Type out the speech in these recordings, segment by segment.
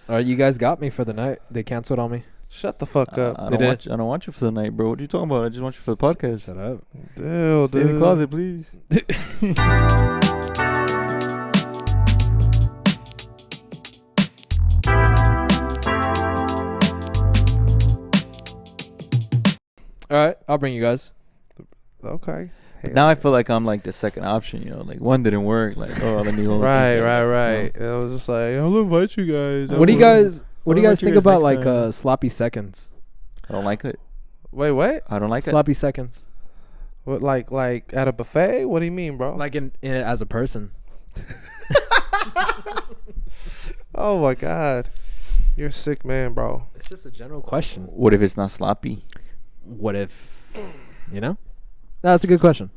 All right, you guys got me for the night. They canceled on me. Shut the fuck up. I don't want you for the night, bro. What are you talking about? I just want you for the podcast. Shut up. Dude, Stay in the closet, please. All right, I'll bring you guys. Okay. But now I feel like I'm like the second option, you know, like one didn't work, like let me go. Right. You I was just like, I'll invite you guys. What do you guys invite think you guys about next like time. sloppy seconds? I don't like it. Wait, what? I don't like Sloppy seconds. What, like at a buffet? What do you mean, bro? Like in as a person. Oh my God, you're a sick man, bro. It's just a general question. What if it's not sloppy? What if, you know? That's a good question.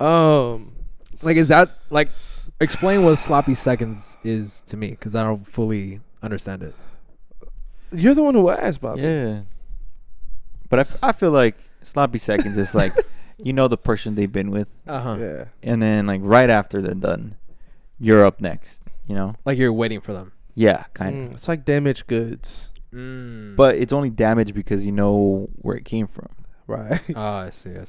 Like, is that like, explain what sloppy seconds is to me, because I don't fully understand it. You're the one who asked, Bobby. Yeah. But I feel like sloppy seconds is like, you know, the person they've been with, Yeah. and then like right after they're done, you're up next. You know? Like you're waiting for them. Yeah, kind of. It's like damaged goods. But it's only damage because you know where it came from. Right. Oh, I see. Yeah.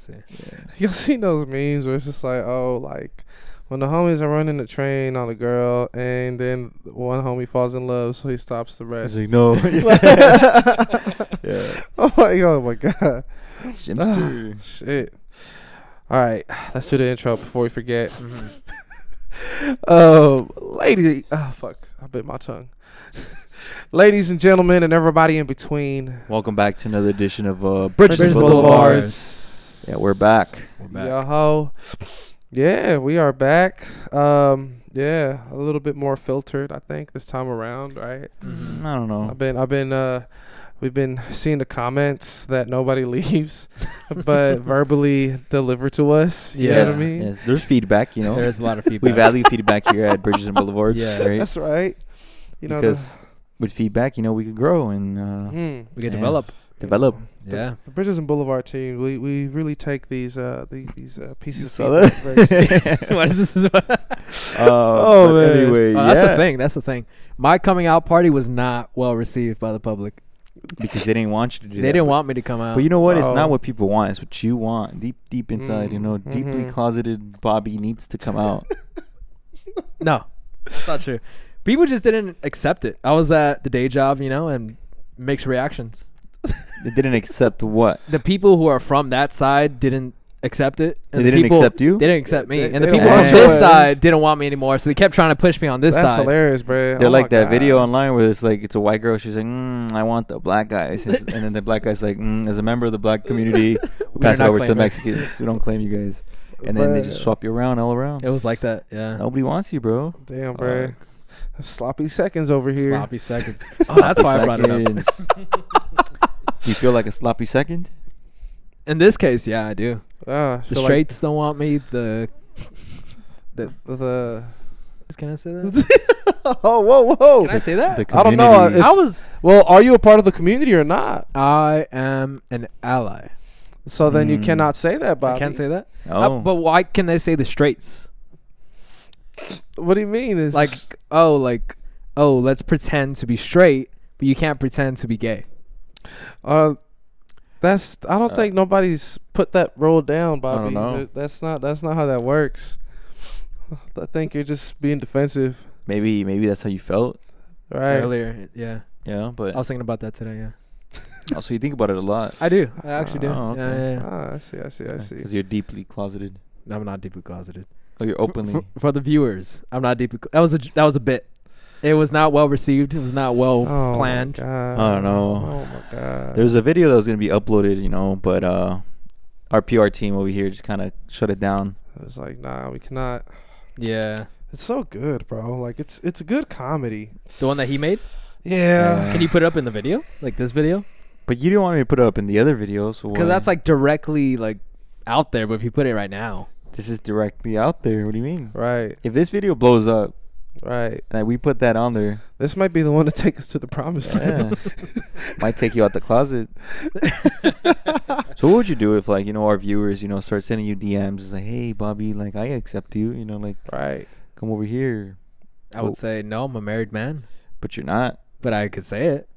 You'll see those memes where it's just like, oh, like when the homies are running the train on a girl and then one homie falls in love, so he stops the rest. He's like, no. Yeah. Oh my God. Shimster. Shit. All right, let's do the intro before we forget. Lady, fuck, I bit my tongue. Ladies and gentlemen, and everybody in between. Welcome back to another edition of Boulevards. Boulevards. Yeah, we're back. Yo-ho. Yeah, we are back. Yeah, a little bit more filtered, I think, this time around, right? I don't know. We've been seeing the comments that nobody leaves, but verbally deliver to us. You know what I mean? Yes, there's feedback, you know. There's a lot of We feedback. value feedback here at Bridges and Boulevards. Yeah. Right? That's right. You know, Because with feedback, you know, we could grow and We can Yeah. develop. develop. Yeah. the Bridges and Boulevard team, we really take these pieces saw of feedback very seriously. What is this? Oh, but man. anyway, That's yeah. the thing. That's the thing. My coming out party was not well received by the public. Because they didn't want you to do that. They didn't but- want me to come out. But you know what? It's Oh. not what people want. It's what you want. Deep inside, you know, deeply Mhm. closeted Bobby needs to come out. No, that's not true. People just didn't accept it. I was at the day job, you know, and mixed reactions. They didn't accept what? The people who are from that side didn't accept it. And They the didn't people, accept you? They didn't accept me. They- And the they people don't on want this your side ass. didn't want me anymore. So they kept trying to push me on this That's side. hilarious, bro. They're Oh like my that God. video online where it's like it's a white girl. She's like, I want the black guys, and then the black guy's like, as a member of the black community, we pass it not over to the claiming. Mexicans. We don't claim you guys, and then they just Bruh. swap you around all around. It was like that. Yeah. Nobody wants you, bro. Damn, bro. Sloppy seconds over here. Sloppy seconds. Oh, that's why I brought it up. Do you feel like a sloppy second? In this case, yeah, I do. I The feel straights don't want me. The the can I say that? oh, whoa. Can I say that? The I don't know, community. I was. Well, are you a part of the community or not? I am an ally. So then you Mm. cannot say that, Bobby. I can't say that. Oh, But why can they say the straights? What do you mean? Is Like, let's pretend to be straight, but you can't pretend to be gay. that's. I don't think nobody's put that rule down, Bobby. know. That's not how that works. I think you're just being defensive, maybe that's how you felt. right? Earlier, yeah. Yeah, but I was thinking about that today. Yeah, also you think about it a lot. I do. I actually do. Oh, okay. Yeah. Ah, I see. Because you're deeply closeted. I'm not deeply closeted. Oh, you're openly. For the viewers, I'm not deeply. That was a bit. It was not well received. It was not well Oh planned. My God. I don't know. Oh my God. There's a video that was gonna be uploaded, you know, but our PR team over here just kind of shut it down. It was like, nah, we cannot. Yeah, It's so good, bro. Like it's a good comedy. the one that he made. Yeah. Can you put it up in the video, like this video? But you didn't want me to put it up in the other videos. So Because why? that's like directly like out there. But if you put it right now, This is directly out there. What do you mean? Right. If this video blows up Right. and we put that on there, This might be the one to take us to the promised land. yeah, might take you out the closet. So what would you do if, like, you know, our viewers, you know, start sending you DMs? It's like, hey, Bobby, like, I accept you. You know, like, Right. come over here. I would say no. I'm a married man. But you're not. but I could say it.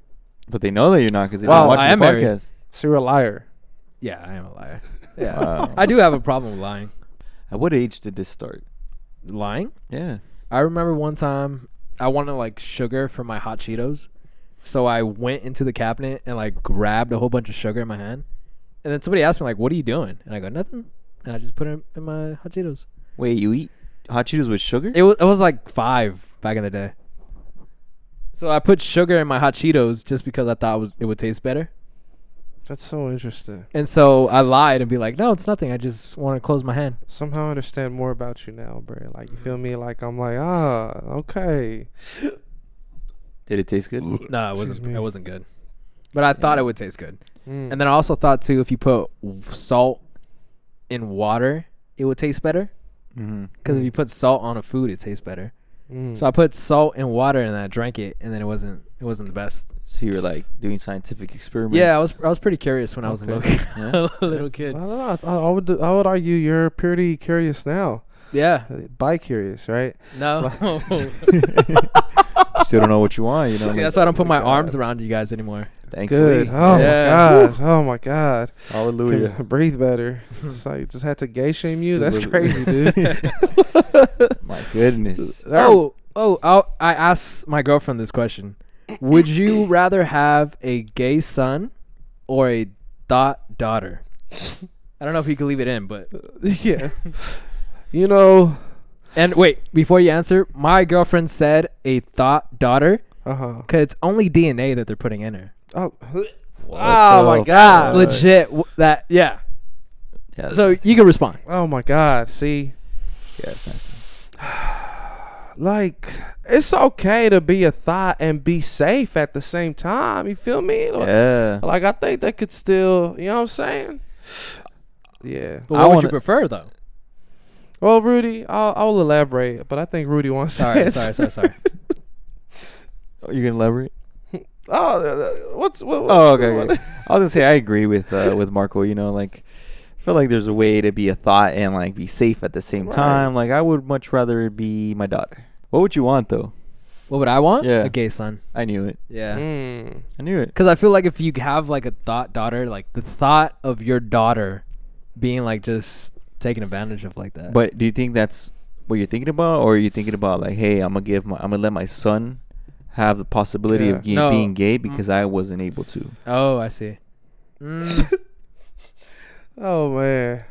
But they know that you're not because they Wow, don't watch I the am married. podcast. So you're a liar. Yeah, I am a liar. Yeah, Wow. I do have a problem with lying. At what age did this start? Lying? Yeah. I remember one time I wanted like sugar for my hot Cheetos, so I went into the cabinet and like grabbed a whole bunch of sugar in my hand, and then somebody asked me like, "What are you doing?" And I go, "Nothing," and I just put it in my hot Cheetos. Wait, you eat hot Cheetos with sugar? It was like 5 back in the day. So I put sugar in my hot Cheetos just because I thought it would taste better. That's so interesting. And so I lied and be like, "No, it's nothing. I just want to close my hand." Somehow I understand more about you now, bro. Like, you feel me? Like, I'm like, okay. Did it taste good? No, it Excuse wasn't. me. It wasn't good. But I thought Yeah. it would taste good. Mm. And then I also thought too, if you put salt in water, it would taste better. Mm-hmm. Because if you put salt on a food, it tastes better. Mm. So I put salt in water and I drank it, and then it wasn't the best. So you were like doing scientific experiments? Yeah, I was pretty curious when I was a Okay. little, little kid. I don't know. I would argue you're pretty curious now. Yeah. Bi-curious, right? No. Still don't know what you want, you know? See, like, that's why I don't put my God. arms around you guys anymore. thankfully. Good. Oh Yeah. my gosh. Oh my God. Hallelujah. Can breathe better. It's like, just had to gay shame you. That's Literally. crazy, dude. My goodness. I asked my girlfriend this question. Would you rather have a gay son or a Thot Daughter? I don't know if you can leave it in, but Yeah. You know. and wait, before you answer, my girlfriend said a Thot Daughter because it's only DNA that they're putting in her. Oh, What oh the my It's God. legit. That yeah. Yeah, So that's you can respond. Oh my God. See, yeah, it's nasty. like, it's okay to be a thought and be safe at the same time. You feel me? Yeah. Like, I think they could still, you know what I'm saying? Yeah. But I what would you wanna- prefer though? Well, Rudy, I'll elaborate, but I think Rudy wants to answer. Sorry. Oh, you can elaborate? What? Oh, okay. I was gonna say I agree with Marco. You know, like I feel like there's a way to be a thought and like be safe at the same Right. time. Like I would much rather it be my daughter. What would you want though? What would I want? Yeah. A gay son. I knew it. Yeah. Mm. I knew it. Because I feel like if you have like a Thot Daughter, like the thought of your daughter being like just taken advantage of like that. But do you think that's what you're thinking about, or are you thinking about like, hey, I'm gonna let my son have the possibility of No. being gay because I wasn't able to? Oh, I see. Oh man,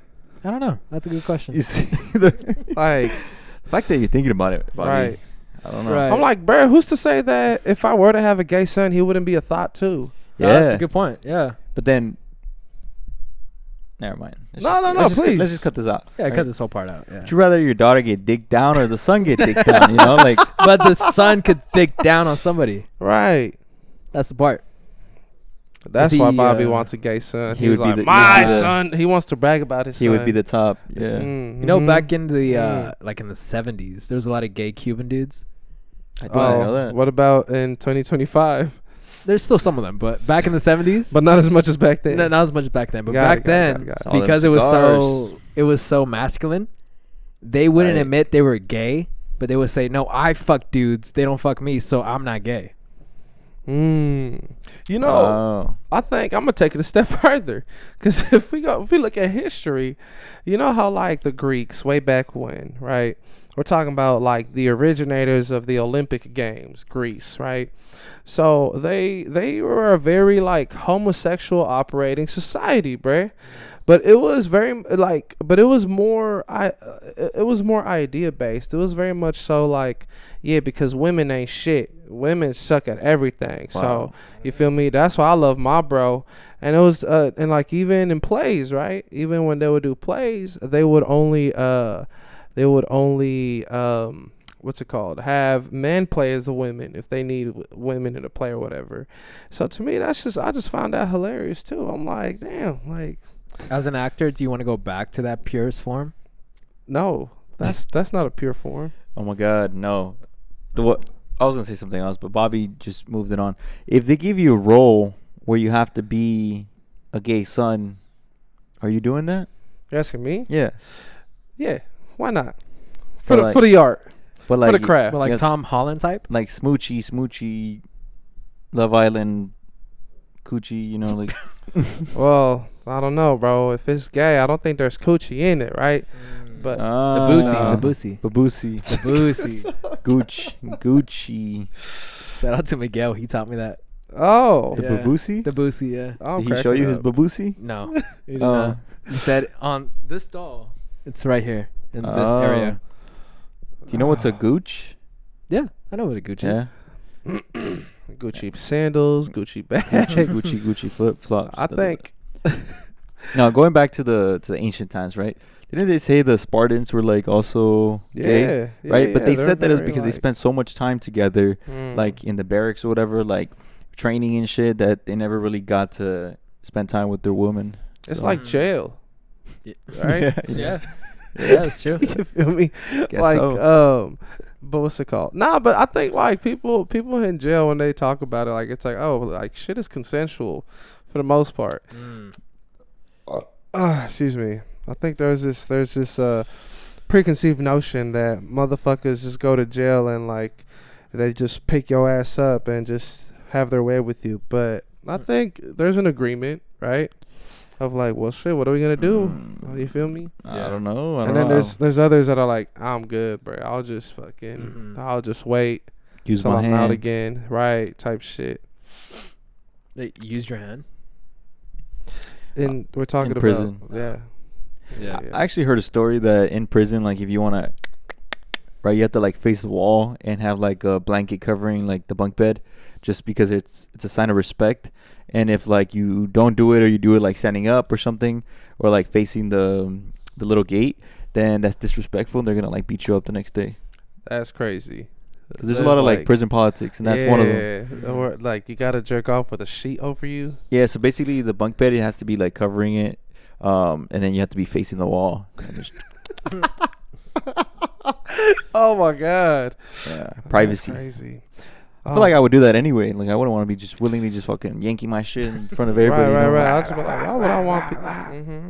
I don't know. That's a good question. You see, the like, fact that you're thinking about it, Bobby, right? I don't know. Right. I'm like, bro, who's to say that if I were to have a gay son, he wouldn't be a thought too? Oh, Yeah, that's a good point. Yeah. but then, never mind. No, Let's please. just cut this out. Yeah, Right? cut this whole part out. Yeah. Would you rather your daughter get dicked down or the son get dicked down? You know, like But the son could thick down on somebody. Right. That's the part. That's Is why he, Bobby wants a gay son. he He's would be like, the- he would my be the- son. He wants to brag about his he son. would be the top. Yeah. Mhm. You know, back in the Mm. like in the 70s, there was a lot of gay Cuban dudes. I didn't know Oh, that. what about in 2025? There's still some of them, but back in the 70s, But not as much as back then. no, not as much back then. But Got back it, got it, then, got it, got it. All them because it was so masculine, they wouldn't Right. admit they were gay, but they would say, "No, I fuck dudes. They don't fuck me, so I'm not gay." You know, Oh. I think I'm gonna take it a step further, because if we look at history, you know how like the Greeks way back when, right? We're talking about like the originators of the Olympic Games, Greece, right? So they were a very like homosexual operating society, bruh. But it was very like, but it was more it was more idea based. It was very much so like, yeah, because women ain't shit. Women suck at everything. Wow. So you feel me? That's why I love my bro. And it was and like even in plays, right? Even when they would do plays, they would only what's it called? Have men play as the women if they need women in a play or whatever. So to me, I just found that hilarious too. I'm like, damn, like. As an actor, do you want to go back to that purest form? No, that's not a pure form. Oh my God, no. What I was gonna say something else, but Bobby just moved it on. If they give you a role where you have to be a gay son, are you doing that? You're asking me? Yeah. Yeah, why not? For For like- the art. But For the like craft. But like Yeah. Tom Holland type. like smoochy, Love Island, coochie. You know, like Well, I don't know, bro. If it's gay, I don't think there's coochie in it, right? But The boosie, the Ah, boosie, Babusi, the boosie. Gucci. Shout out to Miguel. He taught me that. oh, The Yeah. babusi? The boosie, yeah. I'm Did he show you his cracking up. babusi? No, he did Oh. not. He said on this doll. It's right here in this area. Do you know what's a gooch? Yeah, I know what a gooch Yeah. is. Gucci sandals, Gucci bag. Gucci flip flops. I think. Now going back to the ancient times, right? Didn't they say the Spartans were like also gay? Yeah, Right? But they they're said that is very, because they like- spent so much time together, Mm. like in the barracks or whatever, like training and shit, that they never really got to spend time with their woman. It's So- like jail, Yeah. right? Yeah, yeah, that's true. You feel me? Guess Like, so. but what's it called? Nah, but I think like people in jail when they talk about it, like it's like, oh, like shit is consensual for the most part. Mm. Excuse me. I think there's this preconceived notion that motherfuckers just go to jail and like they just pick your ass up and just have their way with you. But I think there's an agreement, right? Of like, well, shit, what are we gonna do? You feel me? I Yeah. don't know. I don't And then know. there's others that are like, I'm good, bro. I'll just fucking, Mhm. I'll just wait Use till my I'm hand. out again, right? Type shit. Hey, use your hand. And we're talking in about prison. yeah. Yeah. I actually heard a story that in prison, like if you wanna, right, you have to like face the wall and have like a blanket covering like the bunk bed, just because it's a sign of respect. And if like you don't do it or you do it like standing up or something, or like facing the little gate, then that's disrespectful and they're gonna like beat you up the next day. That's crazy. Because there's a lot of like prison politics, and that's one of them. Yeah, or like you gotta jerk off with a sheet over you. Yeah, so basically the bunk bed, it has to be like covering it, and then you have to be facing the wall. And just, Oh my god, yeah, privacy. That's crazy. I feel like I would do that anyway. Like I wouldn't want to be just willingly just fucking yanking my shit in front of everybody. Right. you know? I'll just be like, why would I want people? Mm-hmm.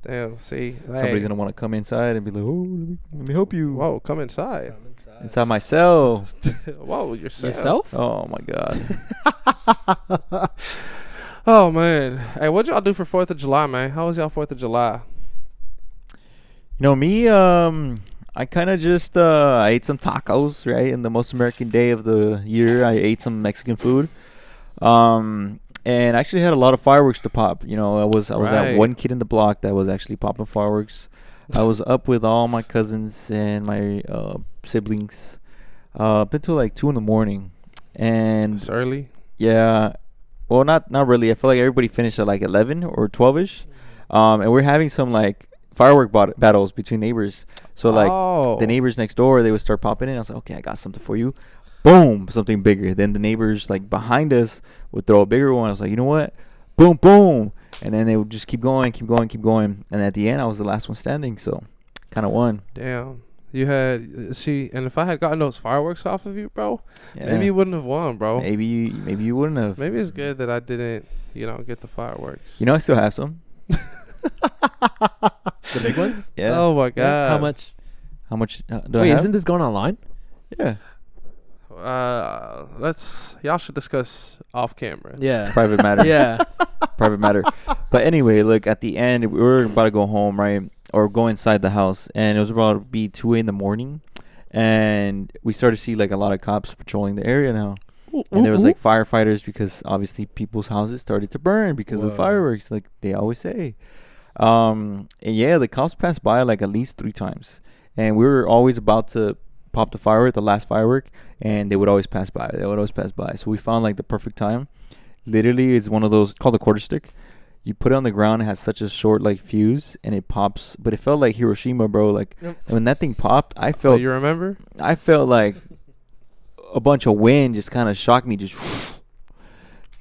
Damn. See, Somebody's gonna want to come inside and be like, "Oh, let me help you." Whoa, come inside. Inside my cell. Whoa, yourself. Yourself? Oh my god. Oh man. Hey, what'd y'all do for 4th of July, man? How was y'all 4th of July? You know me. I kind of just I ate some tacos, right? In the most American day of the year, I ate some Mexican food. And I actually had a lot of fireworks to pop. You know, I was that Right. one kid in the block that was actually popping fireworks. I was up with all my cousins and my siblings up until like 2 a.m. And It's early. yeah, well, not really. I feel like everybody finished at like 11 or 12ish. And we're having some like firework battles between neighbors. So like the neighbors next door, they would start popping in. I was like, okay, I got something for you. Boom, something bigger. Then the neighbors like behind us would throw a bigger one. I was like, you know what? Boom, boom. And then they would just keep going. And at the end, I was the last one standing. So kind of won. Damn. You had see, and if I had gotten those fireworks off of you, bro, Yeah. maybe you wouldn't have won, bro. Maybe you wouldn't have. Maybe it's good that I didn't, get the fireworks. You know, I still have some. The big ones? Yeah. Oh my god. How much? How much do I Wait, have? isn't this going online? Yeah. Y'all should discuss off camera. Yeah. Private matter. Yeah. Private matter. But anyway, look, at the end, we were about to go home, right? Or go inside the house. And it was about to be 2 a.m. And we started to see like a lot of cops patrolling the area now. And there was like firefighters because obviously people's houses started to burn because of Whoa. fireworks, like they always say. And yeah, the cops passed by like at least 3 times. And we were always about to pop the firework, the last firework, and they would always pass by. So we found like the perfect time. Literally, it's one of those called a quarter stick. You put it on the ground, it has such a short like fuse, and it pops. But it felt like Hiroshima, bro. Like Yep. when that thing popped, I Oh, felt you remember? like a bunch of wind just kind of shocked me, just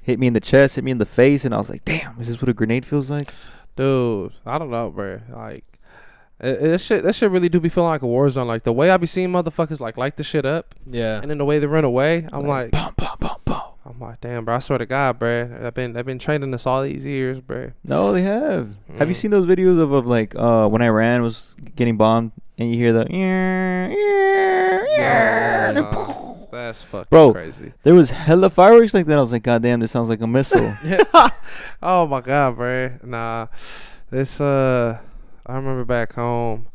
hit me in the chest, hit me in the face, and I was like, "Damn, is this what a grenade feels like?" Dude, I don't know, bro. Like, that shit really do be feeling like a war zone. Like the way I be seeing motherfuckers like light the shit up, Yeah. and then the way they run away, I'm like, "Bum, bum, bum, bum." I'm like, damn, bro. I swear to God, bro. They've been training us all these years, bro. No, they have. Have you Mm. seen those videos of like when Iran was getting bombed and you hear the That's fucking Bro, crazy. there was hella fireworks like that. I was like, God damn, this sounds like a missile. Oh my god, bro. Nah, this I remember back home,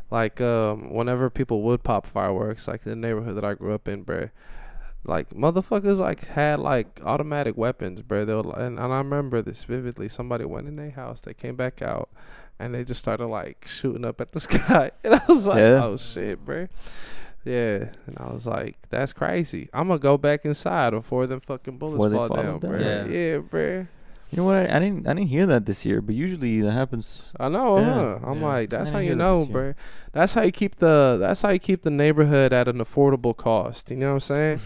like whenever people would pop fireworks, like the neighborhood that I grew up in, bro. Like motherfuckers like had like automatic weapons, bro. They were, and I remember this vividly. Somebody went in their house, they came back out, and they just started like shooting up at the sky. And I was like, oh shit, bro. Yeah, and I was like, that's crazy. I'm gonna go back inside before them fucking bullets fall down, bro. Yeah, bro. You know what? I didn't hear that this year, but usually that happens. I know, huh? I'm like, that's how you know, bro. That's how you keep the neighborhood at an affordable cost. You know what I'm saying?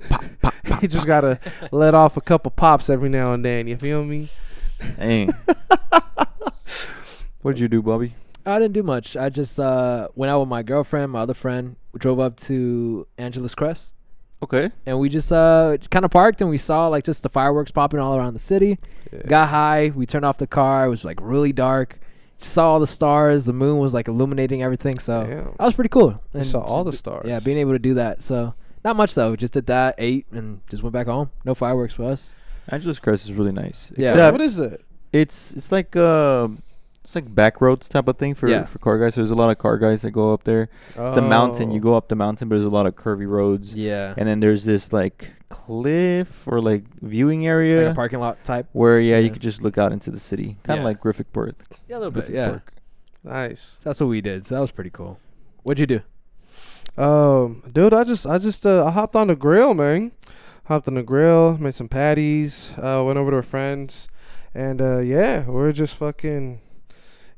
Pop, pop, pop, you just gotta let off a couple pops every now and then. You feel me? Dang. What did you do, Bobby? I didn't do much. I just went out with my girlfriend, my other friend. We drove up to Angeles Crest. Okay. And we just kind of parked and we saw like just the fireworks popping all around the city. Yeah. Got high. We turned off the car. It was like really dark. Just saw all the stars. The moon was like illuminating everything. So that was pretty cool. And saw all the stars. Yeah, being able to do that. So not much though. Just did that, ate, and just went back home. No fireworks for us. Angeles Crest is really nice. Yeah. Except what is that? It's like it's like back roads type of thing for car guys. So there's a lot of car guys that go up there. It's a mountain. You go up the mountain, but there's a lot of curvy roads. Yeah. And then there's this like cliff or like viewing area, like a parking lot type, where you could just look out into the city, kind of like Griffith Park. Yeah, a little bit. Yeah. Park. Nice. That's what we did. So that was pretty cool. What'd you do? Dude, I hopped on the grill, man. Hopped on the grill, made some patties. Went over to a friend's, and we're just fucking.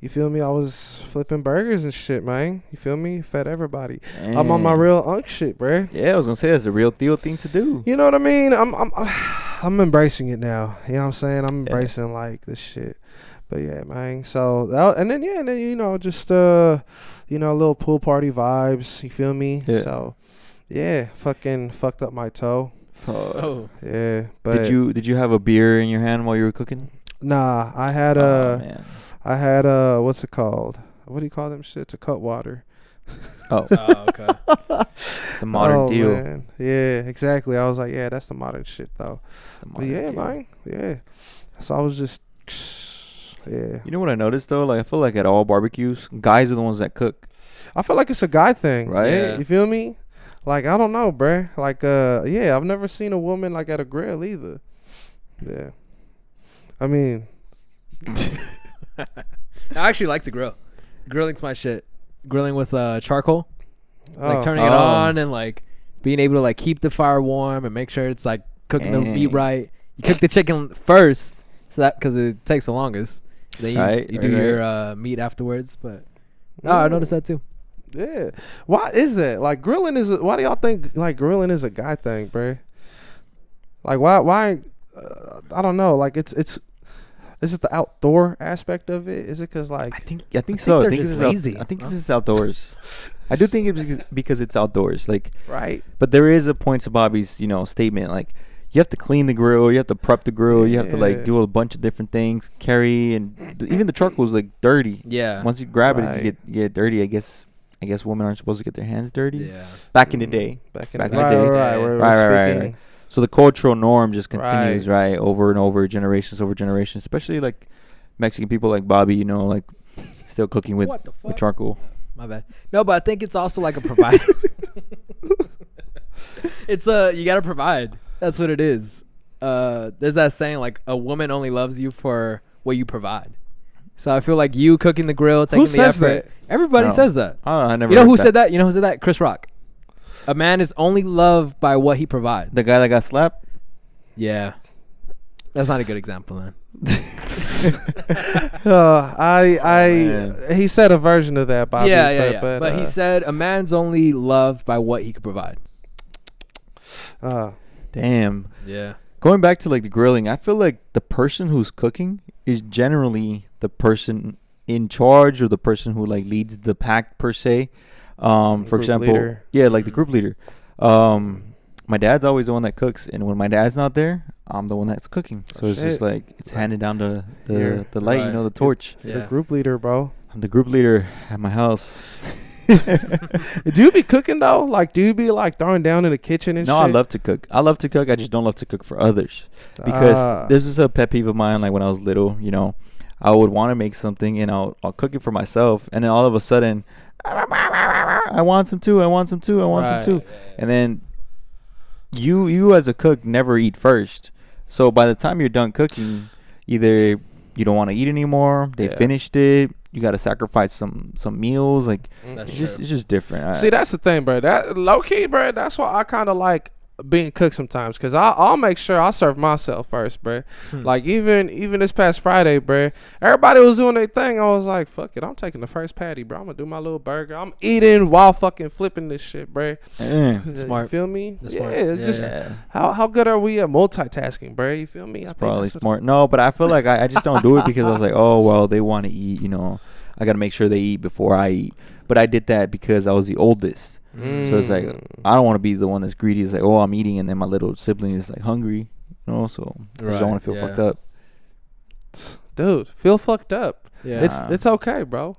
You feel me? I was flipping burgers and shit, man. You feel me? Fed everybody. Dang. I'm on my real Unc shit, bruh. Yeah, I was gonna say that's a real Theo thing to do. You know what I mean? I'm embracing it now. You know what I'm saying? I'm embracing like this shit. But yeah, man. So and then you know just a little pool party vibes. You feel me? Yeah. So yeah, fucking fucked up my toe. Oh. Yeah. But did you have a beer in your hand while you were cooking? Nah, I had man. I had what's it called? What do you call them shit? To cut water. Oh. Okay. The modern deal. Man. Yeah, exactly. I was like, yeah, that's the modern shit though. But yeah, deal. man. Yeah. So I was just yeah. You know what I noticed though? Like I feel like at all barbecues, guys are the ones that cook. I feel like it's a guy thing. Right? Yeah. You feel me? Like I don't know, bruh. Like I've never seen a woman like at a grill either. Yeah. I mean I actually like to grill. Grilling's my shit. Grilling with charcoal, like turning it on and like being able to like keep the fire warm and make sure it's like cooking the meat right. You cook the chicken first, so that because it takes the longest. Then you do your meat afterwards. But I noticed that too. Yeah. Why is that? Like grilling is. Why do y'all think like grilling is a guy thing, bruh? Like why? I don't know. Like it's. Is it the outdoor aspect of it? Is it because like I think so. I think it's lazy. I think this is outdoors. I do think it's because it's outdoors. Like right. But there is a point to Bobby's statement. Like you have to clean the grill, you have to prep the grill, you have to like do a bunch of different things, carry, and even the charcoal is like dirty. Yeah. Once you grab it, you get dirty. I guess women aren't supposed to get their hands dirty. Yeah. Back in the day. Back in the day. Right. So the cultural norm just continues, right, over and over, generations over generations. Especially like Mexican people like Bobby, like still cooking with charcoal. My bad. No, but I think it's also like a provide. It's you gotta provide. That's what it is. There's that saying like a woman only loves you for what you provide. So I feel like you cooking the grill, taking the effort. That? Everybody says that. I never. You know who said that? You know who said that? Chris Rock. A man is only loved by what he provides. The guy that got slapped? Yeah. That's not a good example, man. He said a version of that, Bobby. Yeah. But he said a man's only loved by what he could provide. Damn. Yeah. Going back to like the grilling, I feel like the person who's cooking is generally the person in charge or the person who like leads the pack per se. For example, leader. Like the group leader. My dad's always the one that cooks, and when my dad's not there, I'm the one that's cooking. So it's just like it's handed down to the light, the torch. You're the group leader, bro. I'm the group leader at my house. Do you be cooking though? Like, do you be like throwing down in the kitchen and No, shit? I love to cook. I just don't love to cook for others because this is a pet peeve of mine. Like when I was little, I would want to make something and I'll cook it for myself, and then all of a sudden, I want some too. And then you as a cook never eat first. So by the time you're done cooking, either you don't want to eat anymore, they finished it, you got to sacrifice some meals. Like it's just different. See, that's the thing, bro. That low key, bro. That's why I kind of like being cooked sometimes, because I'll make sure I serve myself first, bro. Like even this past Friday, bro, everybody was doing their thing. I was like, fuck it, I'm taking the first patty, bro. I'm gonna do my little burger. I'm eating while fucking flipping this shit, bro. Smart. You feel me? That's yeah, smart. it's just how good are we at multitasking, bro? You feel me? It's probably smart. No, but I feel like I just don't do it because I was like, oh well, they want to eat. I gotta make sure they eat before I eat. But I did that because I was the oldest. So it's like I don't want to be the one that's greedy. It's like, oh, I'm eating, and then my little sibling is like hungry, so I just don't want to feel fucked up. Dude, feel fucked up. Yeah, it's okay, bro.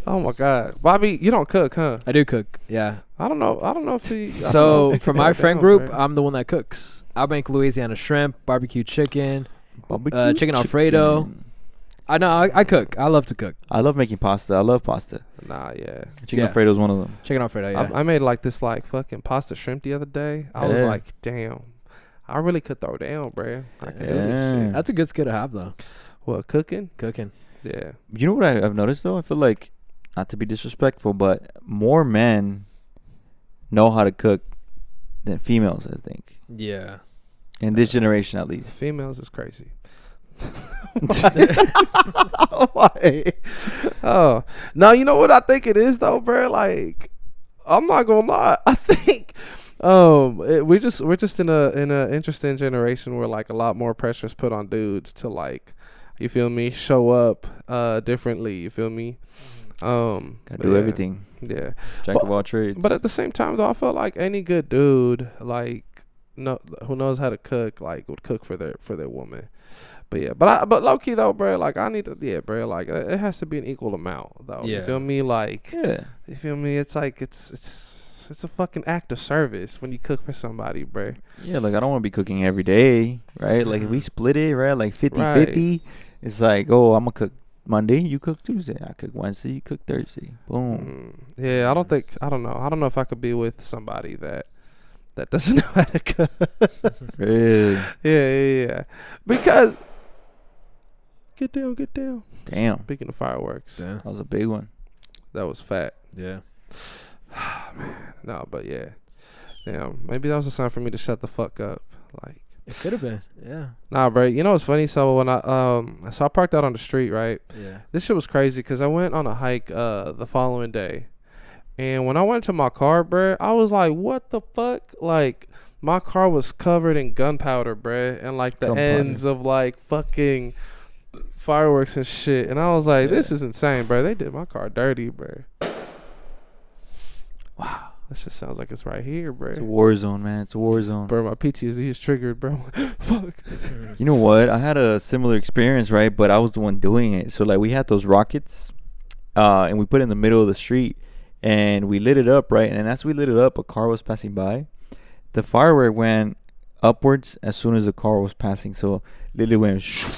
Oh my God, Bobby, you don't cook, huh? I do cook. Yeah. I don't know if you. So for my friend group, I'm the one that cooks. I make Louisiana shrimp, barbecue chicken, chicken Alfredo. I know. I cook. I love to cook. I love making pasta. I love pasta. Nah, yeah. Chicken Alfredo is one of them. Chicken Alfredo, yeah. I made like this like fucking pasta shrimp the other day. I was like, damn, I really could throw down, bro. I can do this shit. That's a good skill to have, though. What, cooking? Cooking. Yeah. You know what I've noticed though? I feel like, not to be disrespectful, but more men know how to cook than females, I think. Yeah. In this generation, at least. Females is crazy. Why? Oh no, you know what I think it is though, bro. Like, I'm not gonna lie. I think we're just in a interesting generation where like a lot more pressure is put on dudes to, like, you feel me, show up differently. You feel me? Gotta do everything. Yeah. Jack of all trades. But at the same time though, I feel like any good dude, like, who knows how to cook, like, would cook for their woman. But yeah, but low key though, bro, like, I need to, bro, like, it has to be an equal amount though. Yeah. You feel me? Like, you feel me? It's like it's a fucking act of service when you cook for somebody, bro. Yeah, like, I don't want to be cooking every day, right? Like, if we split it, right, like 50-50, it's like, oh, I'm gonna cook Monday, you cook Tuesday, I cook Wednesday, you cook Thursday. Boom. Yeah, I don't know if I could be with somebody that doesn't know how to cook. Really? Yeah. Because get down. Damn. Speaking of fireworks, That was a big one. that was fat. Yeah. Man, no, but yeah. Damn, maybe that was a sign for me to shut the fuck up. Like, It could have been. Yeah. nah, bro. You know what's funny? So when I parked out on the street, right? Yeah. This shit was crazy because I went on a hike the following day, and when I went to my car, bro, I was like, what the fuck? Like, my car was covered in gunpowder, bro, and like the ends of like fucking fireworks and shit. And I was like, this is insane, bro. They did my car dirty, bro. Wow. This just sounds like it's right here, bro. It's a war zone, man. It's a war zone. Bro, my PTSD is triggered, bro. Fuck. You know what? I had a similar experience, right? But I was the one doing it. So, like, we had those rockets, and we put it in the middle of the street, and we lit it up, right? And as we lit it up, a car was passing by. The firework went upwards as soon as the car was passing. So, literally went shoo,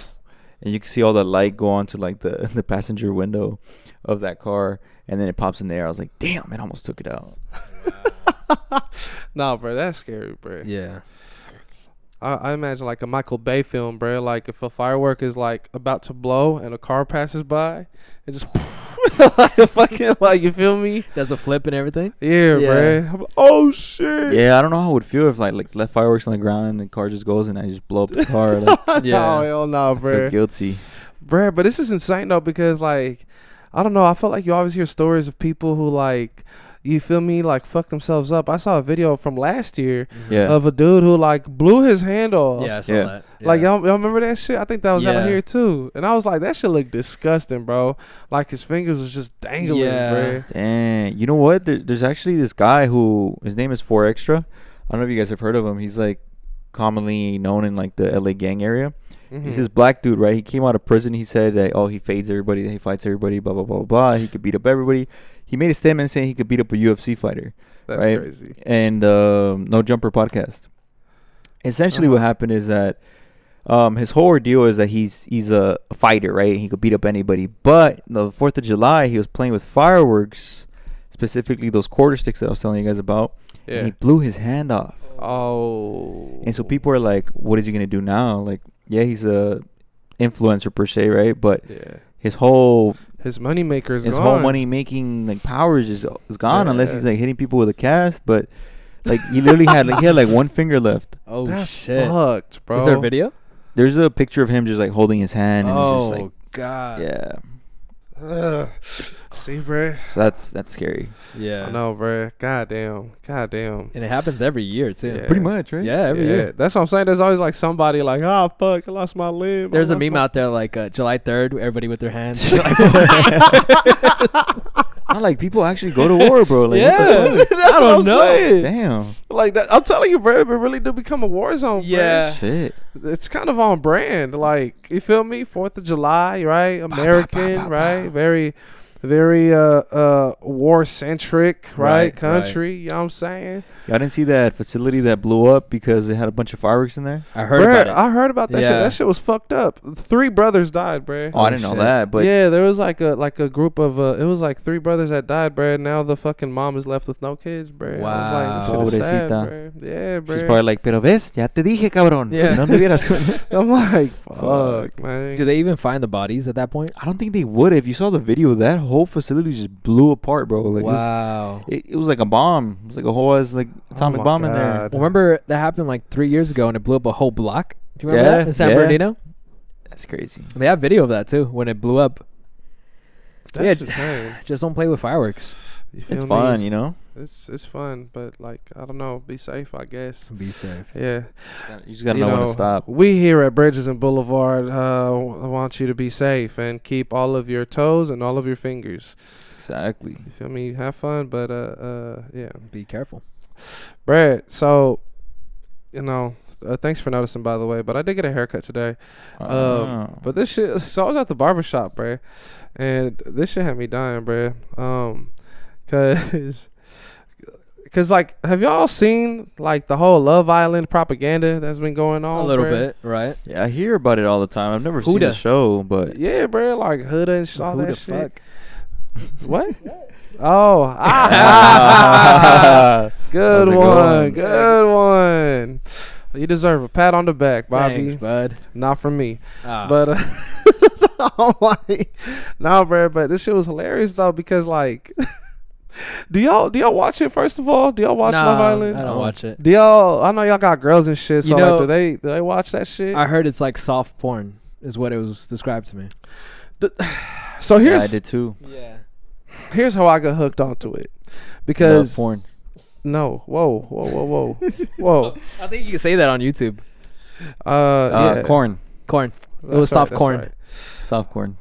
and you can see all the light go onto, like, the passenger window of that car, and then it pops in the air. I was like, damn, it almost took it out. Nah, bro, that's scary, bro. Yeah. I imagine like a Michael Bay film, bro. Like, if a firework is like about to blow and a car passes by, it just like a fucking, like, you feel me? Does a flip and everything? Yeah. Bro. I'm like, oh shit. Yeah, I don't know how it would feel if like left fireworks on the ground and the car just goes and I just blow up the car. Like, No, hell no, I bro. feel guilty. Bro, but this is insane though, because like, I don't know, I feel like you always hear stories of people who, like, you feel me, like, fuck themselves up. I saw a video from last year of a dude who, like, blew his hand off. Yeah, I saw that. Yeah. Like, y'all remember that shit? I think that was out here too. And I was like, that shit looked disgusting, bro. Like, his fingers was just dangling, bro. Dang. You know what? There's actually this guy who, his name is 4Extra. I don't know if you guys have heard of him. He's like commonly known in like the LA gang area. Mhm. He's this black dude, right? He came out of prison. He said that, he fades everybody, he fights everybody, blah, blah, blah, blah. He could beat up everybody. He made a statement saying he could beat up a UFC fighter. That's right? crazy. And No Jumper podcast. Essentially, what happened is that his whole ordeal is that he's a fighter, right? He could beat up anybody. But the 4th of July, he was playing with fireworks, specifically those quarter sticks that I was telling you guys about. Yeah. And he blew his hand off. Oh. And so people are like, what is he going to do now? Like, yeah, he's a influencer per se, right? But his whole money maker is his gone. whole money making like powers is gone unless he's like hitting people with a cast. But like he literally had like one finger left. Oh, that's shit. fucked, bro. Is there a video? There's a picture of him just like holding his hand and it's just like, God. yeah. See, bro. So that's scary. Yeah. I know, bro. Goddamn. And it happens every year too. Yeah. Pretty much, right? Yeah, every year. That's what I'm saying. There's always like somebody like, oh fuck, I lost my limb. There's a meme out there like July 3rd, everybody with their hands. Not like people actually go to war, bro. Like, yeah. That's what I'm saying. Damn. Like that, I'm telling you, bro. It really do become a war zone. Yeah. Shit. Bro. It's kind of on brand. Like, you feel me? 4th of July, right? American, right? Very war centric, right? Country. You know what I'm saying? Y'all didn't see that facility that blew up because it had a bunch of fireworks in there? I heard about it. I heard about that shit. Yeah. That shit was fucked up. 3 brothers died, bro. Oh, I didn't know that, but yeah, there was like a group of it was like 3 brothers that died, bro. Now the fucking mom is left with no kids, bro. Wow. I was like, this shit is sad, bro. Yeah, bro. she's probably like, pero ves, ya te dije, cabrón. Yeah. No me vieras. I'm like, fuck, man. Do they even find the bodies at that point? I don't think they would. If you saw the video, that whole facility just blew apart, bro. Like, Wow. it was like a bomb. It was like a whole like atomic bomb in there. Well, remember that happened like 3 years ago and it blew up a whole block? Do you remember that in San Bernardino? That's crazy. They have video of that too when it blew up. That's insane. Just don't play with fireworks. You feel It's me? fun, you know? It's fun, but like, I don't know. Be safe, I guess. Be safe. Yeah. You just gotta know when to stop. We here at Bridges and Boulevard want you to be safe and keep all of your toes and all of your fingers. Exactly. You feel me? Have fun, but yeah. Be careful. Brad, so thanks for noticing, by the way, but I did get a haircut today. But this shit, so I was at the barbershop, bruh, and this shit had me dying, bruh. Cause like, have y'all seen like the whole Love Island propaganda that's been going on? A little bruh? bit, right? Yeah, I hear about it all the time. I've never seen Huda. the show, but Yeah, bruh, like Huda and all Who that the shit. fuck? What? Oh, good How's it one, going? good one. You deserve a pat on the back, Bobby. Thanks, bud. Not from me. Ah. But oh my, no, bro. But this shit was hilarious though, because like, do y'all watch it? First of all, do y'all watch Love Island? I don't watch it. Do y'all? I know y'all got girls and shit. So You know- like, do they watch that shit? I heard it's like soft porn, is what it was described to me. So yeah, I did too. Yeah. here's how I got hooked onto it, Love because porn. no, whoa. I think you can say that on YouTube. Yeah, Corn. Corn. That's It was soft that's corn. Soft corn.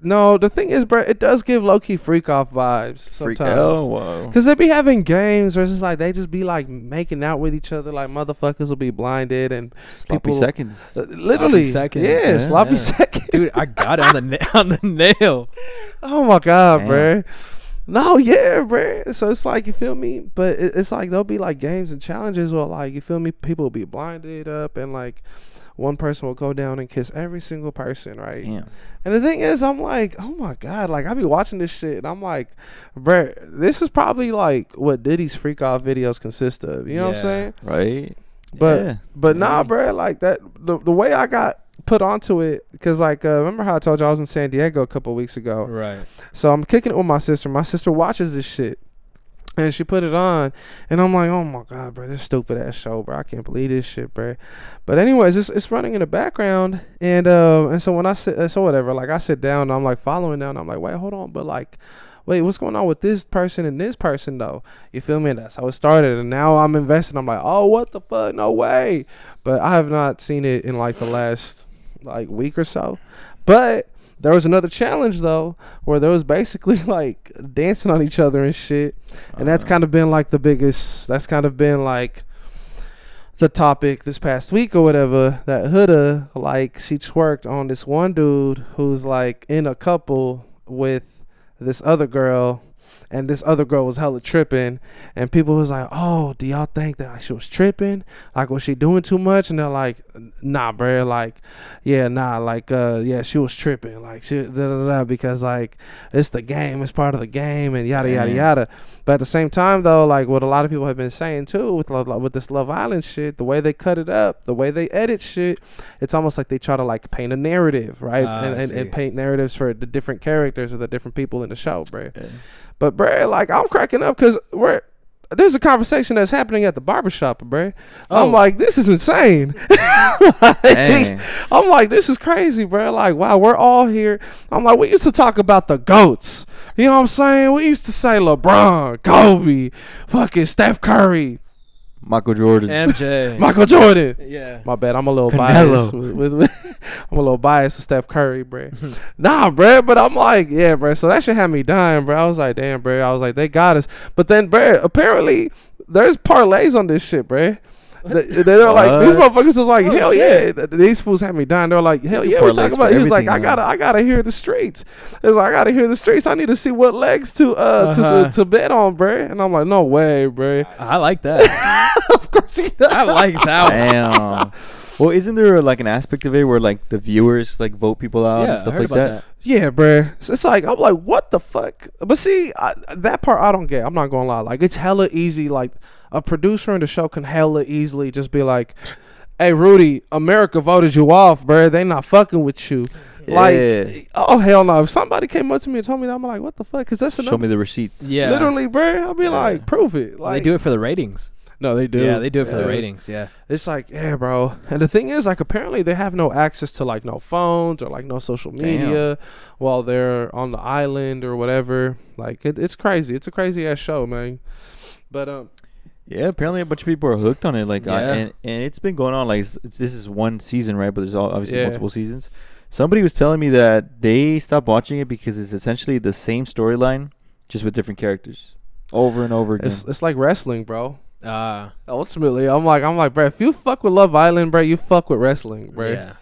No, the thing is, bro, it does give low key freak off vibes Freak. sometimes. Oh, whoa. Cause they be having games where it's just like they just be like making out with each other, like motherfuckers will be blinded and Sloppy people- seconds. literally seconds, yeah, yeah. sloppy Yeah. seconds. Dude, I got it on the nail. Oh my god, Damn. bro. No, yeah, bro. So it's like, you feel me, but it's like there'll be like games and challenges where, like, you feel me, people will be blinded up and like one person will go down and kiss every single person, right? Damn. And the thing is, I'm like, oh my god, like I be watching this shit and I'm like, bro, this is probably like what Diddy's freak off videos consist of. You know what I'm Yeah. saying? Right? But Yeah. but nah, Yeah. bro, like that the way I got put onto it, because like remember how I told you I was in San Diego a couple of weeks ago? Right. So I'm kicking it with my sister. My sister watches this shit. And she put it on, and I'm like, oh my god, bro, this stupid ass show, bro. I can't believe this shit, bro. But anyways, it's running in the background, and so when I sit, so whatever, like I sit down, and I'm like following down. I'm like, wait, hold on, but like, wait, what's going on with this person and this person though? You feel me? And that's how it started, and now I'm invested. I'm like, oh, what the fuck? No way. But I have not seen it in like the last like week or so, but. There was another challenge though, where there was basically like dancing on each other and shit, and that's kind of been like the biggest. That's kind of been like the topic this past week or whatever, that Huda, like, she twerked on this one dude who's like in a couple with this other girl, and this other girl was hella tripping, and people was like, oh, do y'all think that, like, she was tripping? Like, was she doing too much? And they're like, nah, bruh, like, yeah, nah, like, yeah, she was tripping, like, she, because, like, it's the game, it's part of the game, and yada, yada, yada. But at the same time, though, like, what a lot of people have been saying, too, with this Love Island shit, the way they cut it up, the way they edit shit, it's almost like they try to, like, paint a narrative, right? And paint narratives for the different characters or the different people in the show, bruh. Okay. But, bruh, like, I'm cracking up because there's a conversation that's happening at the barbershop, bruh. Oh. I'm like, this is insane. I'm like, this is crazy, bruh. Like, wow, we're all here. I'm like, we used to talk about the GOATs. You know what I'm saying? We used to say LeBron, Kobe, fucking Steph Curry, Michael Jordan, MJ, Michael Jordan. Yeah, my bad. I'm a little Canelo. biased. I'm a little biased with Steph Curry, bruh. Nah, bruh. But I'm like, yeah, bruh. So that shit had me dying, bruh. I was like, damn, bruh. I was like, they got us. But then, bruh, apparently there's parlays on this shit, bruh. They're like, these motherfuckers was like, hell yeah. These fools had me dying. They're like, hell yeah, we talking about. He was like, I gotta hear the streets. It was like, I gotta hear the streets. I need to see what legs to bet on, bruh. And I'm like, no way, bruh. I like that. Of course he does. I like that one. Damn. Well, isn't there like an aspect of it where like the viewers like vote people out and stuff like that? Yeah, bruh. It's like, I'm like, what the fuck? But see, that part I don't get. I'm not gonna lie. Like, it's hella easy. Like, a producer in the show can hella easily just be like, hey, Rudy, America voted you off, bruh. They not fucking with you. Yeah. Like, oh, hell no. If somebody came up to me and told me that, I'm like, what the fuck? Because that's Show me the receipts. Yeah. Literally, bruh. I'll be like, prove it. Like, they do it for the ratings. No, they do. Yeah, they do it for the ratings, yeah. It's like, yeah, bro. And the thing is, like, apparently they have no access to, like, no phones or, like, no social media while they're on the island or whatever. Like, it's crazy. It's a crazy-ass show, man. But, yeah, apparently a bunch of people are hooked on it. Like, and it's been going on. Like, this is one season, right? But there's obviously multiple seasons. Somebody was telling me that they stopped watching it because it's essentially the same storyline, just with different characters, over and over again. It's like wrestling, bro. Ultimately, I'm like, bro, if you fuck with Love Island, bro, you fuck with wrestling, bro. Yeah.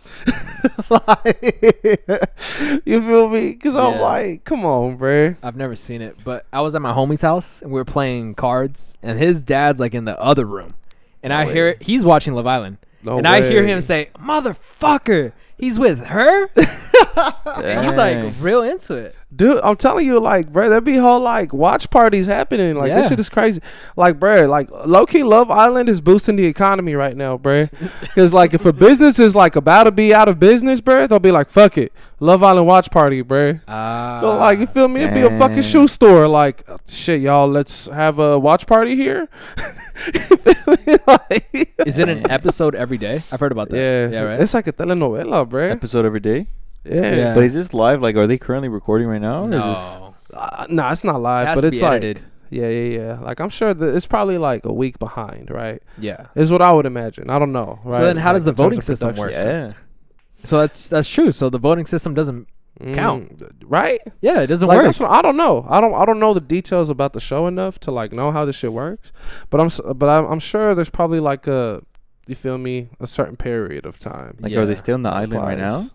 Like, you feel me? Because I'm like, come on, bro. I've never seen it, but I was at my homie's house and we were playing cards, and his dad's like in the other room, and I hear it. He's watching Love Island, and I hear him say, "Motherfucker, he's with her." And he's like real into it. Dude, I'm telling you, like, bro, there be whole, like, watch parties happening. Like, this shit is crazy. Like, bro, like, low-key Love Island is boosting the economy right now, bro. Because, like, if a business is, like, about to be out of business, bro, they'll be like, fuck it. Love Island watch party, bro. So, like, you feel me? It'd be a fucking shoe store. Like, shit, y'all, let's have a watch party here. Like, is it an episode every day? I've heard about that. Yeah, right? It's like a telenovela, bro. Episode every day? Yeah. But is this live? Like, are they currently recording right now? No. No, it's not live, it but it's like edited. Yeah. Like, I'm sure that it's probably like a week behind, right? Yeah. Is what I would imagine. I don't know. Right? So then how does the in terms voting of system production. work? Yeah. So that's true. So the voting system doesn't count. Right? Yeah, it doesn't like, work. That's what, I don't know. I don't know the details about the show enough to, like, know how this shit works. But I'm sure there's probably like you feel me, a certain period of time. Like, are they still in the island right now?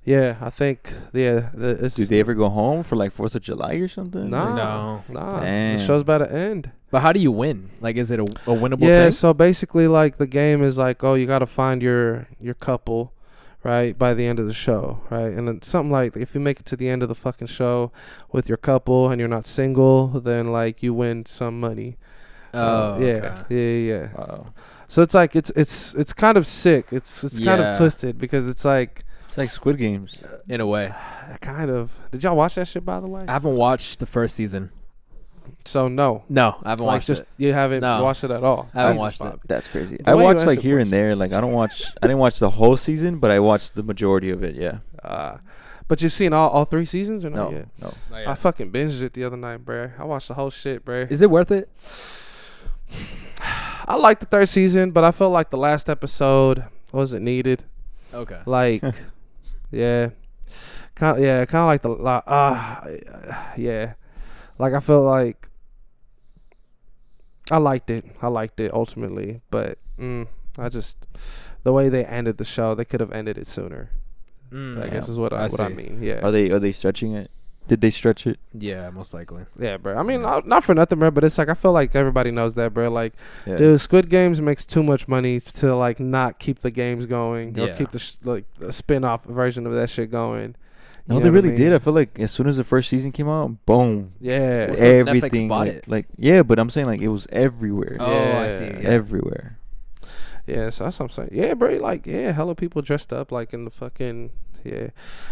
Yeah, I think. Yeah. Do they ever go home for like 4th of July or something? No. Damn. The show's about to end. But how do you win? Like, is it a winnable thing? Yeah, so basically, like, the game is like, oh, you got to find your couple, right, by the end of the show, right? And then something like, if you make it to the end of the fucking show with your couple and you're not single, then, like, you win some money. Oh, yeah. okay. Yeah. Wow. So it's like, it's kind of sick. It's kind of twisted because it's like Squid Games in a way. Kind of. Did y'all watch that shit, by the way? I haven't watched the first season. So no, I haven't watched it. You haven't watched it at all. I haven't watched it. That's crazy. I watched like here and there. Like, I didn't watch the whole season, but I watched the majority of it. Yeah. But you've seen all 3 seasons or not yet? No. I fucking binged it the other night, bruh. I watched the whole shit, bruh. Is it worth it? I liked the 3rd season, but I felt like the last episode wasn't needed. Okay. Like, yeah. Kind of like yeah. Like, I felt like I liked it ultimately, but I just the way they ended the show, they could have ended it sooner. I guess is what I mean. Yeah. Are they stretching it? Did they stretch it? Yeah, most likely. Yeah, bro. I mean, not for nothing, bro, but it's like I feel like everybody knows that, bro. Like, dude, Squid Games makes too much money to like not keep the games going or keep the the spin-off version of that shit going. No, they really did. I feel like as soon as the first season came out, boom. Yeah. Everything. Netflix bought it. Like, yeah, but I'm saying like it was everywhere. Oh, I see. Yeah. Everywhere. Yeah, so that's what I'm saying. Yeah, bro. Like, yeah, hella people dressed up like in the fucking. Yeah,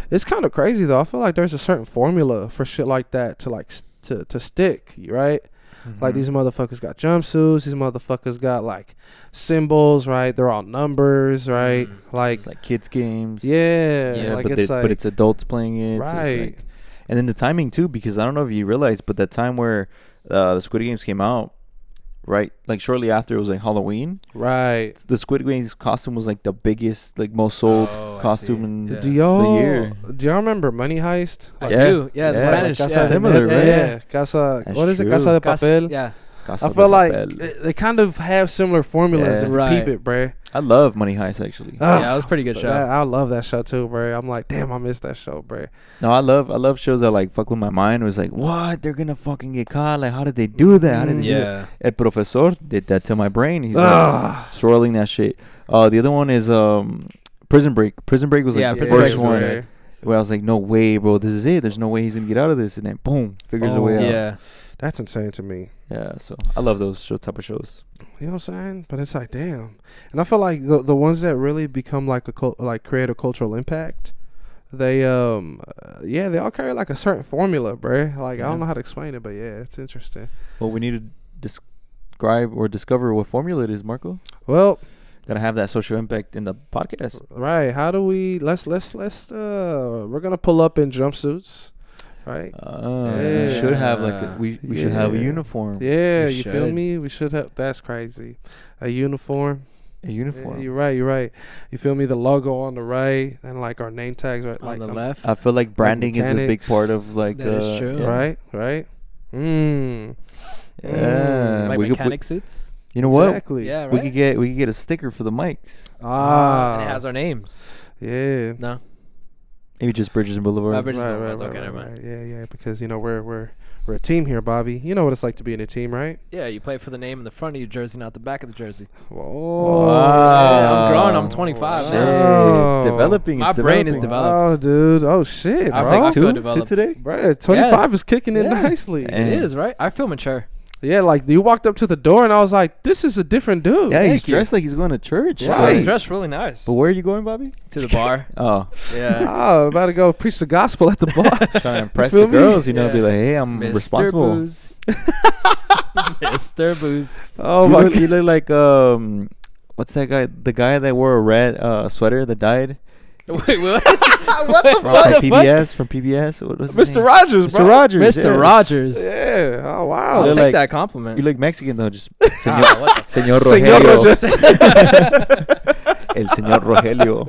it's kind of crazy though. I feel like there's a certain formula for shit like that to like to stick, right? Mm-hmm. Like these motherfuckers got jumpsuits. These motherfuckers got like symbols, right? They're all numbers, right? Like it's like kids games. Yeah, like but it's adults playing it, right? So it's like, and then the timing too, because I don't know if you realized, but that time where the Squid Games came out. Right, like shortly after it was like Halloween. Right, the Squid Games costume was like the biggest, like most sold costume in the year. Do y'all remember Money Heist? I do. Yeah, the Spanish. Similar, right? Yeah. Casa. That's what is it? Casa de Papel. Yeah. I feel like they kind of have similar formulas and repeat it, bro. I love Money Heist actually. Yeah, that was a pretty good show. I love that show too, bro. I'm like, damn, I missed that show, bro. No, I love shows that like fuck with my mind. It was like, what? They're gonna fucking get caught? Like, how did they do that? How did they do that? El Profesor did that to my brain. He's like swirling that shit. The other one is Prison Break. Prison Break was like the first one where I was like, no way, bro. This is it. There's no way he's gonna get out of this. And then boom, figures a way out. Yeah. That's insane to me. Yeah, so I love those type of shows. You know what I'm saying? But it's like, damn. And I feel like the ones that really become like create a cultural impact, they they all carry like a certain formula, bro. Like I don't know how to explain it, but yeah, it's interesting. Well, we need to describe or discover what formula it is, Marco. Well, gotta have that social impact in the podcast, right? How do we? Let's we're gonna pull up in jumpsuits. Right. We should have like we should have a uniform. Yeah, you feel me? We should have. That's crazy. A uniform. Yeah, you're right. You feel me? The logo on the right and like our name tags right on the left. I feel like branding is a big part of like that is true. Right. Yeah. Like mechanic suits. You know what? Exactly. Yeah, right. We could get a sticker for the mics. And it has our names. Yeah. No. Maybe just Bridges and Boulevards. Right. Yeah. Because we're a team here, Bobby. You know what it's like to be in a team, right? Yeah, you play for the name in the front of your jersey, not the back of the jersey. Whoa. Yeah, I'm grown. I'm 25. Developing. My brain is developed. Oh, dude. Oh, shit, bro. I feel developed today, bro. 25 is kicking in nicely. It is, right? I feel mature. Yeah, like you walked up to the door and I was like, "This is a different dude." Yeah, he's dressed like he's going to church. Yeah, he's dressed really nice. But where are you going, Bobby? To the bar. Oh, yeah. Oh, about to go preach the gospel at the bar. Trying to impress the girls, be like, "Hey, I'm Mr. responsible." Booze. Mr. Booze. Oh you my look, God. You look like what's that guy? The guy that wore a red sweater that died. Wait, what? From PBS. What was his Mr. name? Rogers, bro. Mr. Rogers. Mr. Rogers. Yeah. Oh wow. I'll take that compliment. You look Mexican though, just Señor Señor Rogelio. Rogers. El Señor Rogelio.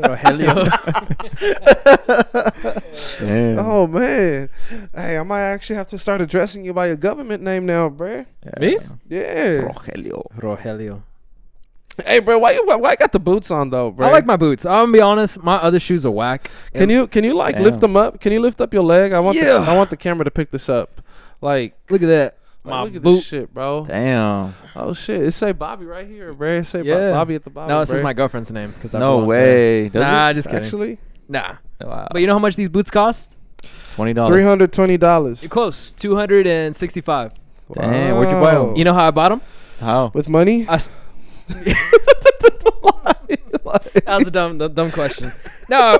Oh man. Hey, I might actually have to start addressing you by your government name now, bro. Me? Yeah. Rogelio. Hey, bro, why you got the boots on though, bro? I like my boots. I'm gonna be honest. My other shoes are whack. Can you like lift them up? Can you lift up your leg? I want the camera to pick this up. Like, look at that. Look at this shit, bro. Damn. Oh shit! It say Bobby right here, bro. It say Bobby at the bottom. No, this is my girlfriend's name. No way. Nah, just kidding. Actually, nah. Wow. But you know how much these boots cost? $20. $320. You're close. $265. Damn. Where'd you buy them? You know how I bought them? How? With money? That was a dumb question. No,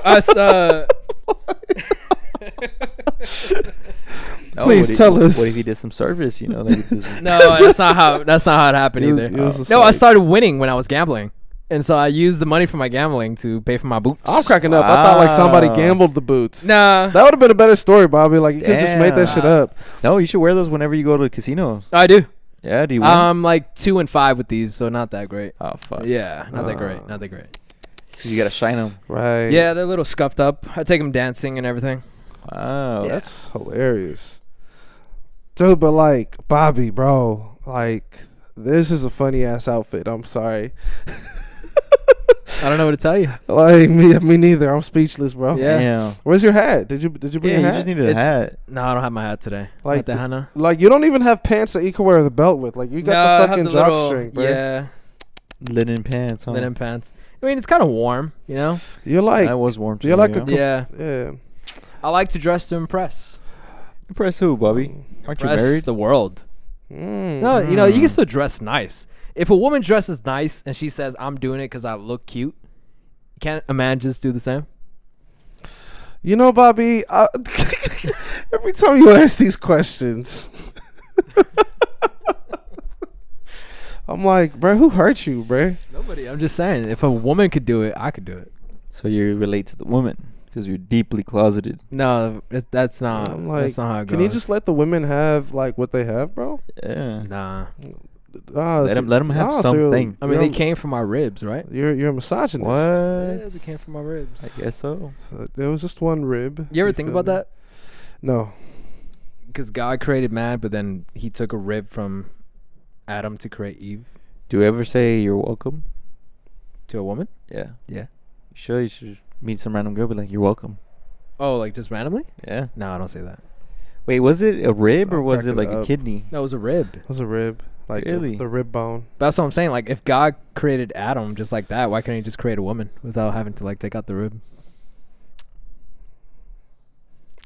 Please tell us. What if he did some service? No, that's not how it happened either. No, I started winning when I was gambling, and so I used the money from my gambling to pay for my boots. I'm cracking up. I thought like somebody gambled the boots. Nah, that would have been a better story, Bobby. Like you could just made that shit up. No, you should wear those whenever you go to the casino. I do. Yeah, do you win? I'm like 2 and 5 with these, so not that great. Oh fuck. Yeah, not that great. Not that great. So you gotta shine them. Right. Yeah, they're a little scuffed up. I take them dancing and everything. Wow. Yeah. That's hilarious. Dude, but like, Bobby, bro, like, This is a funny ass outfit. I'm sorry. I don't know what to tell you. Like me neither. I'm speechless, bro. Yeah. Where's your hat? Did you bring a you hat? just needed a hat. No, I don't have my hat today. Like the henna. Like you don't even have pants that you can wear the belt with. Like you got the fucking jock string, bro. Yeah. Linen pants, huh? Linen pants. I mean, it's kind of warm, you know? You're like that was warm. You're like a yeah. I like to dress to impress. Impress who, Bobby? Aren't you married? The world. No, you know, you can still dress nice. If a woman dresses nice and she says, I'm doing it because I look cute, can't a man just do the same? You know, Bobby, every time you ask these questions, I'm like, bro, who hurt you, bro? Nobody. I'm just saying, if a woman could do it, I could do it. So you relate to the woman because you're deeply closeted. No, that's not. I'm like, that's not how it goes. can you just let the women have like what they have, bro? Yeah. Nah. Let them have something. I mean, they came from our ribs, right? You're a misogynist. What? Yeah, they came from our ribs. I guess so. There was just one rib. You ever think about that? No. Because God created man, but then he took a rib from Adam to create Eve. Do you ever say you're welcome to a woman? Yeah. Yeah. You should meet some random girl, be like, you're welcome. Oh, like just randomly? Yeah. No, I don't say that. Wait, was it a rib or was it like a kidney? That was a rib. It was a rib. Like really? The rib bone. That's what I'm saying. Like, if God created Adam just like that, why couldn't he just create a woman without having to like take out the rib?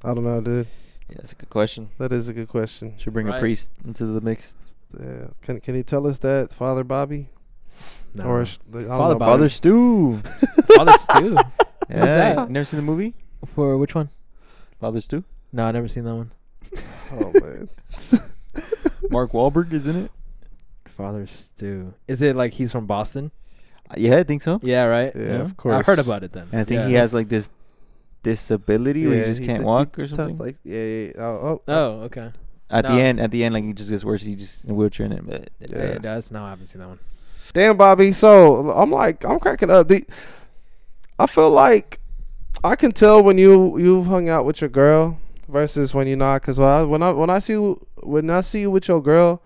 I don't know, dude. Yeah, that's a good question. That is a good question. Should bring a priest into the mix. Yeah. Can you tell us that, Father Bobby? No. Or Father Stu. Father Stu. Yeah. What's that? You never seen the movie? For which one? Father Stu? No, I never seen that one. Oh man. Mark Wahlberg is in it. Father Stu. Is it like he's from Boston? Yeah, I think so. Yeah, right. Yeah, of course. I heard about it then. And I think he has like this disability where he just can't walk or something. Like, Oh, okay. At the end, like he just gets worse. He just in a wheelchair and it. Yeah, it does. No, I haven't seen that one. Damn, Bobby. So I'm cracking up. I feel like I can tell when you've hung out with your girl versus when you're not. Cause when I see you with your girl,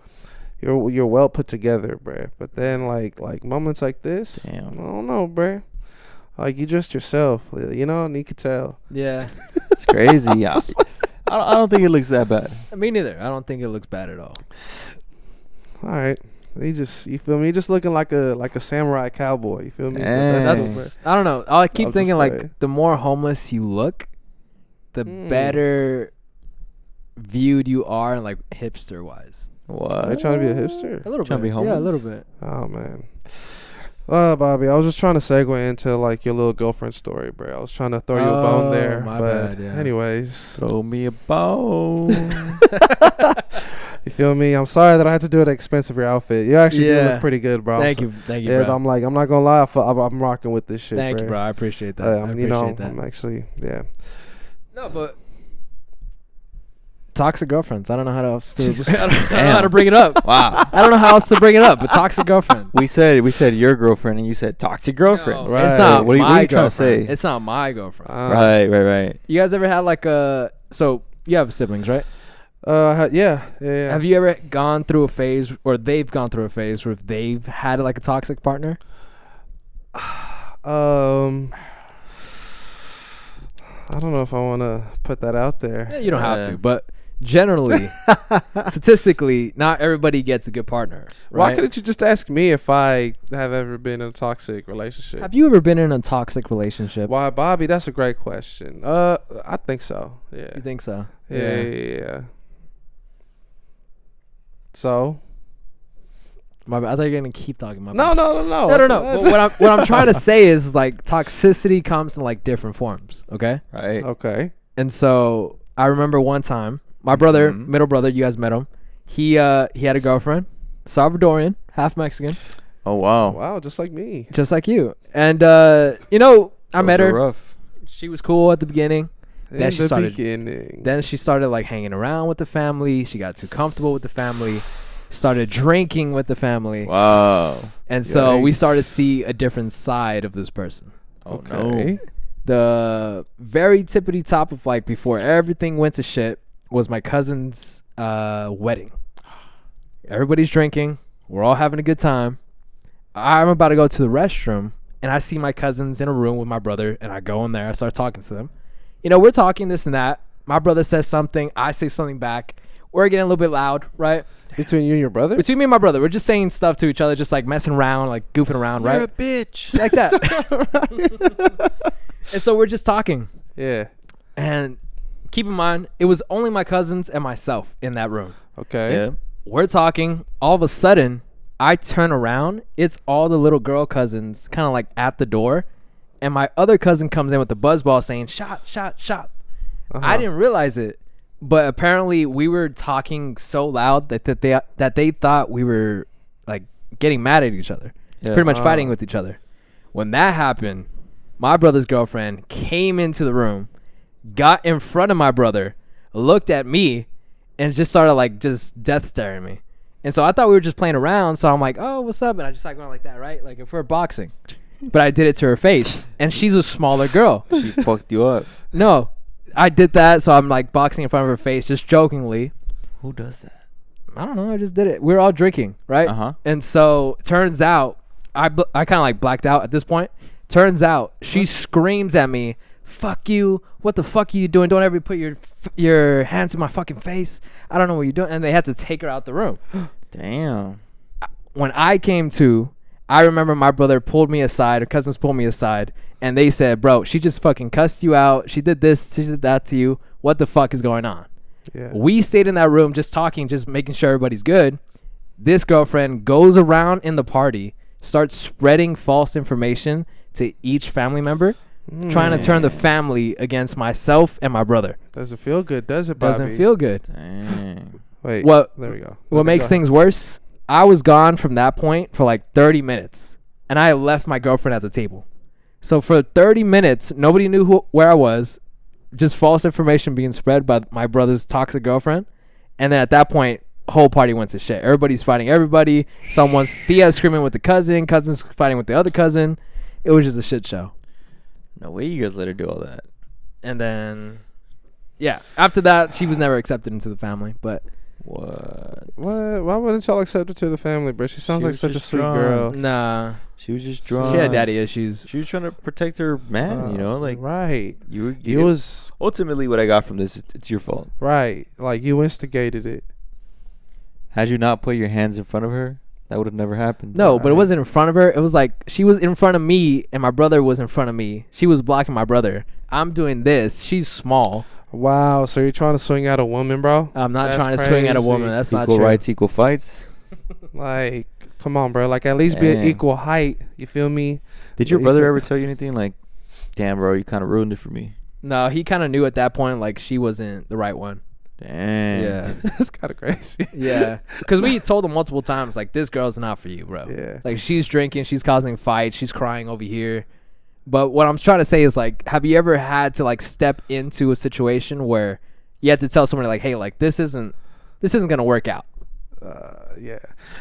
you're well put together, bruh. But then like moments like this, damn. I don't know, bruh. Like you just yourself, you know, and you could tell. Yeah, it's crazy. I don't think it looks that bad. Me neither. I don't think it looks bad at all. All right. You feel me? Just looking like a samurai cowboy. You feel me? That's I don't know. I keep thinking like the more homeless you look, the better viewed you are, like hipster wise. What? Are you trying to be a hipster? A little trying bit. To be homeless? Yeah, a little bit. Oh man. Bobby, I was just trying to segue into like your little girlfriend story, bro. I was trying to throw you a bone there, my but bad, yeah. anyways, throw me a bone. You feel me? I'm sorry that I had to do at the expense of your outfit. You actually do look pretty good, bro. Thank you. Yeah, bro. I'm not gonna lie. I'm rocking with this shit. Thank you, bro. I appreciate that. I appreciate you know, that. I'm actually, yeah. No, but toxic girlfriends. I don't know how else to. I don't know how to bring it up. Wow. I don't know how else to bring it up. But toxic girlfriend. We said your girlfriend, and you said toxic girlfriend. No, right. It's not what my are you trying to girlfriend. say? It's not my girlfriend. Right. You guys ever had like a? So you have siblings, right? Yeah. Have you ever gone through a phase, or they've gone through a phase where they've had like a toxic partner? I don't know if I want to put that out there. Yeah, you don't have to, but generally, statistically, not everybody gets a good partner. Right? Why couldn't you just ask me if I have ever been in a toxic relationship? Have you ever been in a toxic relationship? Why, Bobby? That's a great question. I think so. Yeah. You think so? Yeah. So. My bad. I thought you were gonna keep talking. My No. bad. No. But what I'm trying to say is like toxicity comes in like different forms. Okay. Right. Okay. And so I remember one time, my brother, middle brother, you guys met him. He had a girlfriend, Salvadorian, half Mexican. Oh wow. Wow, just like me. Just like you. And I met her. Rough. She was cool at the beginning. Then she started. Beginning. Then she started like hanging around with the family. She got too comfortable with the family. Started drinking with the family. Wow. And so we started to see a different side of this person. Okay. No. The very tippity top of like before everything went to shit was my cousin's wedding. Everybody's drinking. We're all having a good time. I'm about to go to the restroom, and I see my cousins in a room with my brother, and I go in there. I start talking to them. We're talking this and that. My brother says something. I say something back. We're getting a little bit loud, right? Between you and your brother? Between me and my brother. We're just saying stuff to each other, just like messing around, like goofing around, right? You're a bitch. Like that. And so we're just talking. Yeah. And keep in mind, it was only my cousins and myself in that room. Okay. Yeah. We're talking. All of a sudden, I turn around. It's all the little girl cousins kind of like at the door. And my other cousin comes in with the buzzball saying, shot, shot, shot. I didn't realize it. But apparently we were talking so loud that they thought we were like getting mad at each other. Yeah. Pretty much fighting with each other. When that happened, my brother's girlfriend came into the room, got in front of my brother, looked at me, and just started like just death staring me. And so I thought we were just playing around. So I'm like, oh, what's up? And I just like going like that, right? Like if we're boxing. But I did it to her face. And she's a smaller girl. She fucked you up. No, I did that. So I'm like boxing in front of her face, just jokingly. Who does that? I don't know. I just did it. We were all drinking, right? Uh-huh. And so turns out I kind of like blacked out at this point. Turns out she screams at me, fuck you. What the fuck are you doing? Don't ever put your hands in my fucking face. I don't know what you're doing. And they had to take her out the room. Damn. When I came to, I remember my brother pulled me aside, her cousins pulled me aside, and they said, bro, she just fucking cussed you out. She did this, she did that to you. What the fuck is going on? Yeah. We stayed in that room just talking, just making sure everybody's good. This girlfriend goes around in the party, starts spreading false information to each family member, trying to turn the family against myself and my brother. Doesn't feel good, does it, Bobby? Doesn't feel good. Dang. Wait. What? There we go. What makes things worse, I was gone from that point for like 30 minutes, and I left my girlfriend at the table. So for 30 minutes, nobody knew where I was, just false information being spread by my brother's toxic girlfriend. And then at that point, whole party went to shit. Everybody's fighting everybody. Thea's screaming with the cousin's fighting with the other cousin. It was just a shit show. No way you guys let her do all that. And then, yeah, after that, she was never accepted into the family. But What? Why wouldn't y'all accept her to the family, bro? She sounds She like was such a just sweet drunk. girl. nah, She was just drunk. she had daddy issues. She was trying to protect her man, like right. you It was ultimately what I got from this. It's your fault. right. Like you instigated it. Had you not put your hands in front of her, that would have never happened. No, but it wasn't in front of her. It was like she was in front of me and my brother was in front of me. She was blocking my brother. I'm doing this. She's small. Wow. So you're trying to swing at a woman, bro? I'm not That's trying to swing at a crazy. woman. That's not Equal true. rights, equal fights. Like, come on, bro. Like, at least be an Dang. equal height. You feel me? Did your You brother said- ever tell you anything like, "Damn, bro, you kind of ruined it for me"? No, he kind of knew at that point like she wasn't the right one. Damn. Yeah. That's kind of crazy. Yeah. Because we told him multiple times like this girl's not for you, bro. Yeah. Like she's drinking, she's causing fights, she's crying over here. But what I'm trying to say is like, have you ever had to like step into a situation where you had to tell somebody like, hey, like this isn't gonna work out? Yeah.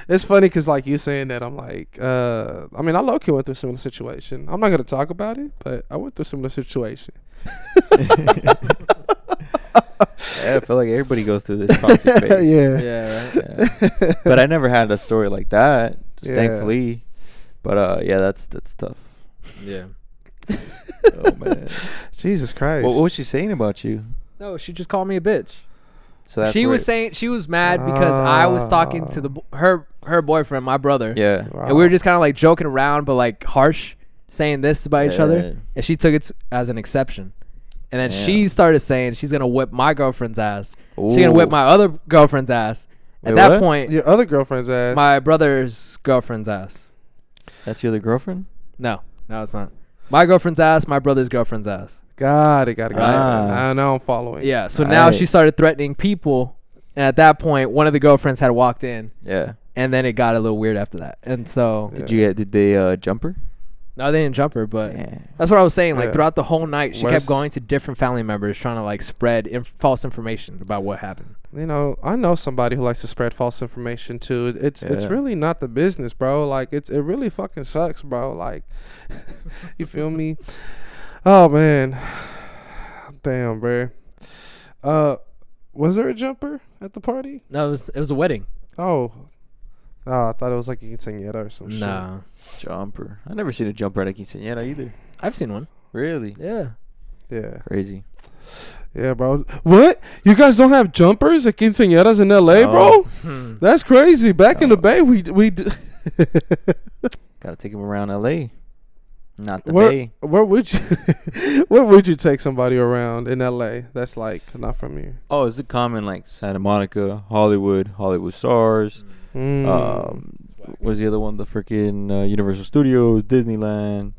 It's funny because, like, you saying that, I'm like, I mean, I low-key went through a similar situation. I'm not going to talk about it, but I went through a similar situation. Yeah, I feel like everybody goes through this toxic phase. Yeah. Yeah, right. Yeah. But I never had a story like that, Yeah. thankfully. But yeah, that's tough. Yeah. Oh man. Jesus Christ. What was she saying about you? No, she just called me a bitch. So that's She where was saying she was mad because I was talking to her boyfriend, my brother. Yeah. Wow. And we were just kind of like joking around, but like harsh, saying this about each Yeah. other. And she took it as an exception. And then Damn. she started saying she's gonna whip my girlfriend's ass. She's Ooh. gonna whip my other girlfriend's ass. At Wait, that what? point, Your other girlfriend's ass. my brother's girlfriend's ass. That's your other girlfriend? No, it's not. My girlfriend's ass, my brother's girlfriend's ass. Got it. Ah. I know I'm following. Yeah. So now Right. she started threatening people, and at that point, one of the girlfriends had walked in, Yeah. and then it got a little weird after that. And so Yeah. Did they jump her? no, they didn't jump her, but Damn. that's what I was saying. Like Yeah. throughout the whole night, she Worse- kept going to different family members trying to like spread false information about what happened. You know, I know somebody who likes to spread false information too. It's Yeah. really not the business, bro. Like it really fucking sucks, bro. Like you feel me? Oh man. Damn, bro. Was there a jumper at the party? No, it was a wedding. Oh. Oh, I thought it was like a quinceañera or some shit. Nah, Jumper. I never seen a jumper at a quinceañera either. I've seen one. Really? Yeah. Yeah. Crazy. Yeah, bro. What? You guys don't have jumpers at quinceañeras in LA, No. bro? That's crazy. Back in the Bay, we Gotta take him around LA. Not the where, Bay. where would you where would you take somebody around in LA that's like not from here? Oh, it's a common like Santa Monica, Hollywood Stars. What's the other one? The freaking Universal Studios, Disneyland,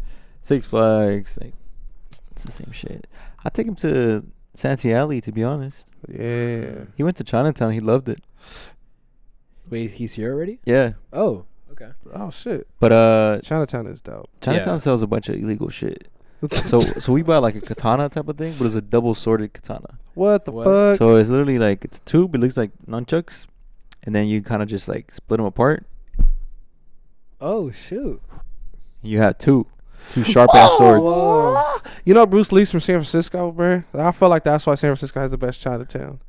Six Flags. Like, it's the same shit. I'd take him to Santee Alley, to be honest. Yeah. He went to Chinatown. He loved it. Wait, he's here already? Yeah. Oh, okay. Oh shit. But Chinatown is dope. Chinatown Yeah. sells a bunch of illegal shit. So we bought like a katana type of thing, but it's a double sworded katana. What the What? fuck? So it's literally like it's a tube. It looks like nunchucks, and then you kind of just like split them apart. Oh shoot. You have two sharp ass swords. Whoa. You know Bruce Lee's from San Francisco, bro. I feel like that's why San Francisco has the best Chinatown.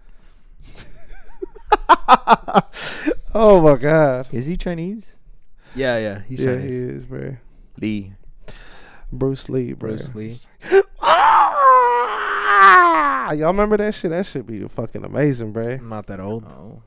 Oh my god. Is he Chinese? Yeah. He's Yeah, Chinese. he is, bro. Lee. Bruce Lee, bro. Bruce Lee. Y'all remember that shit? That shit be fucking amazing, bro. I'm not that old. Oh.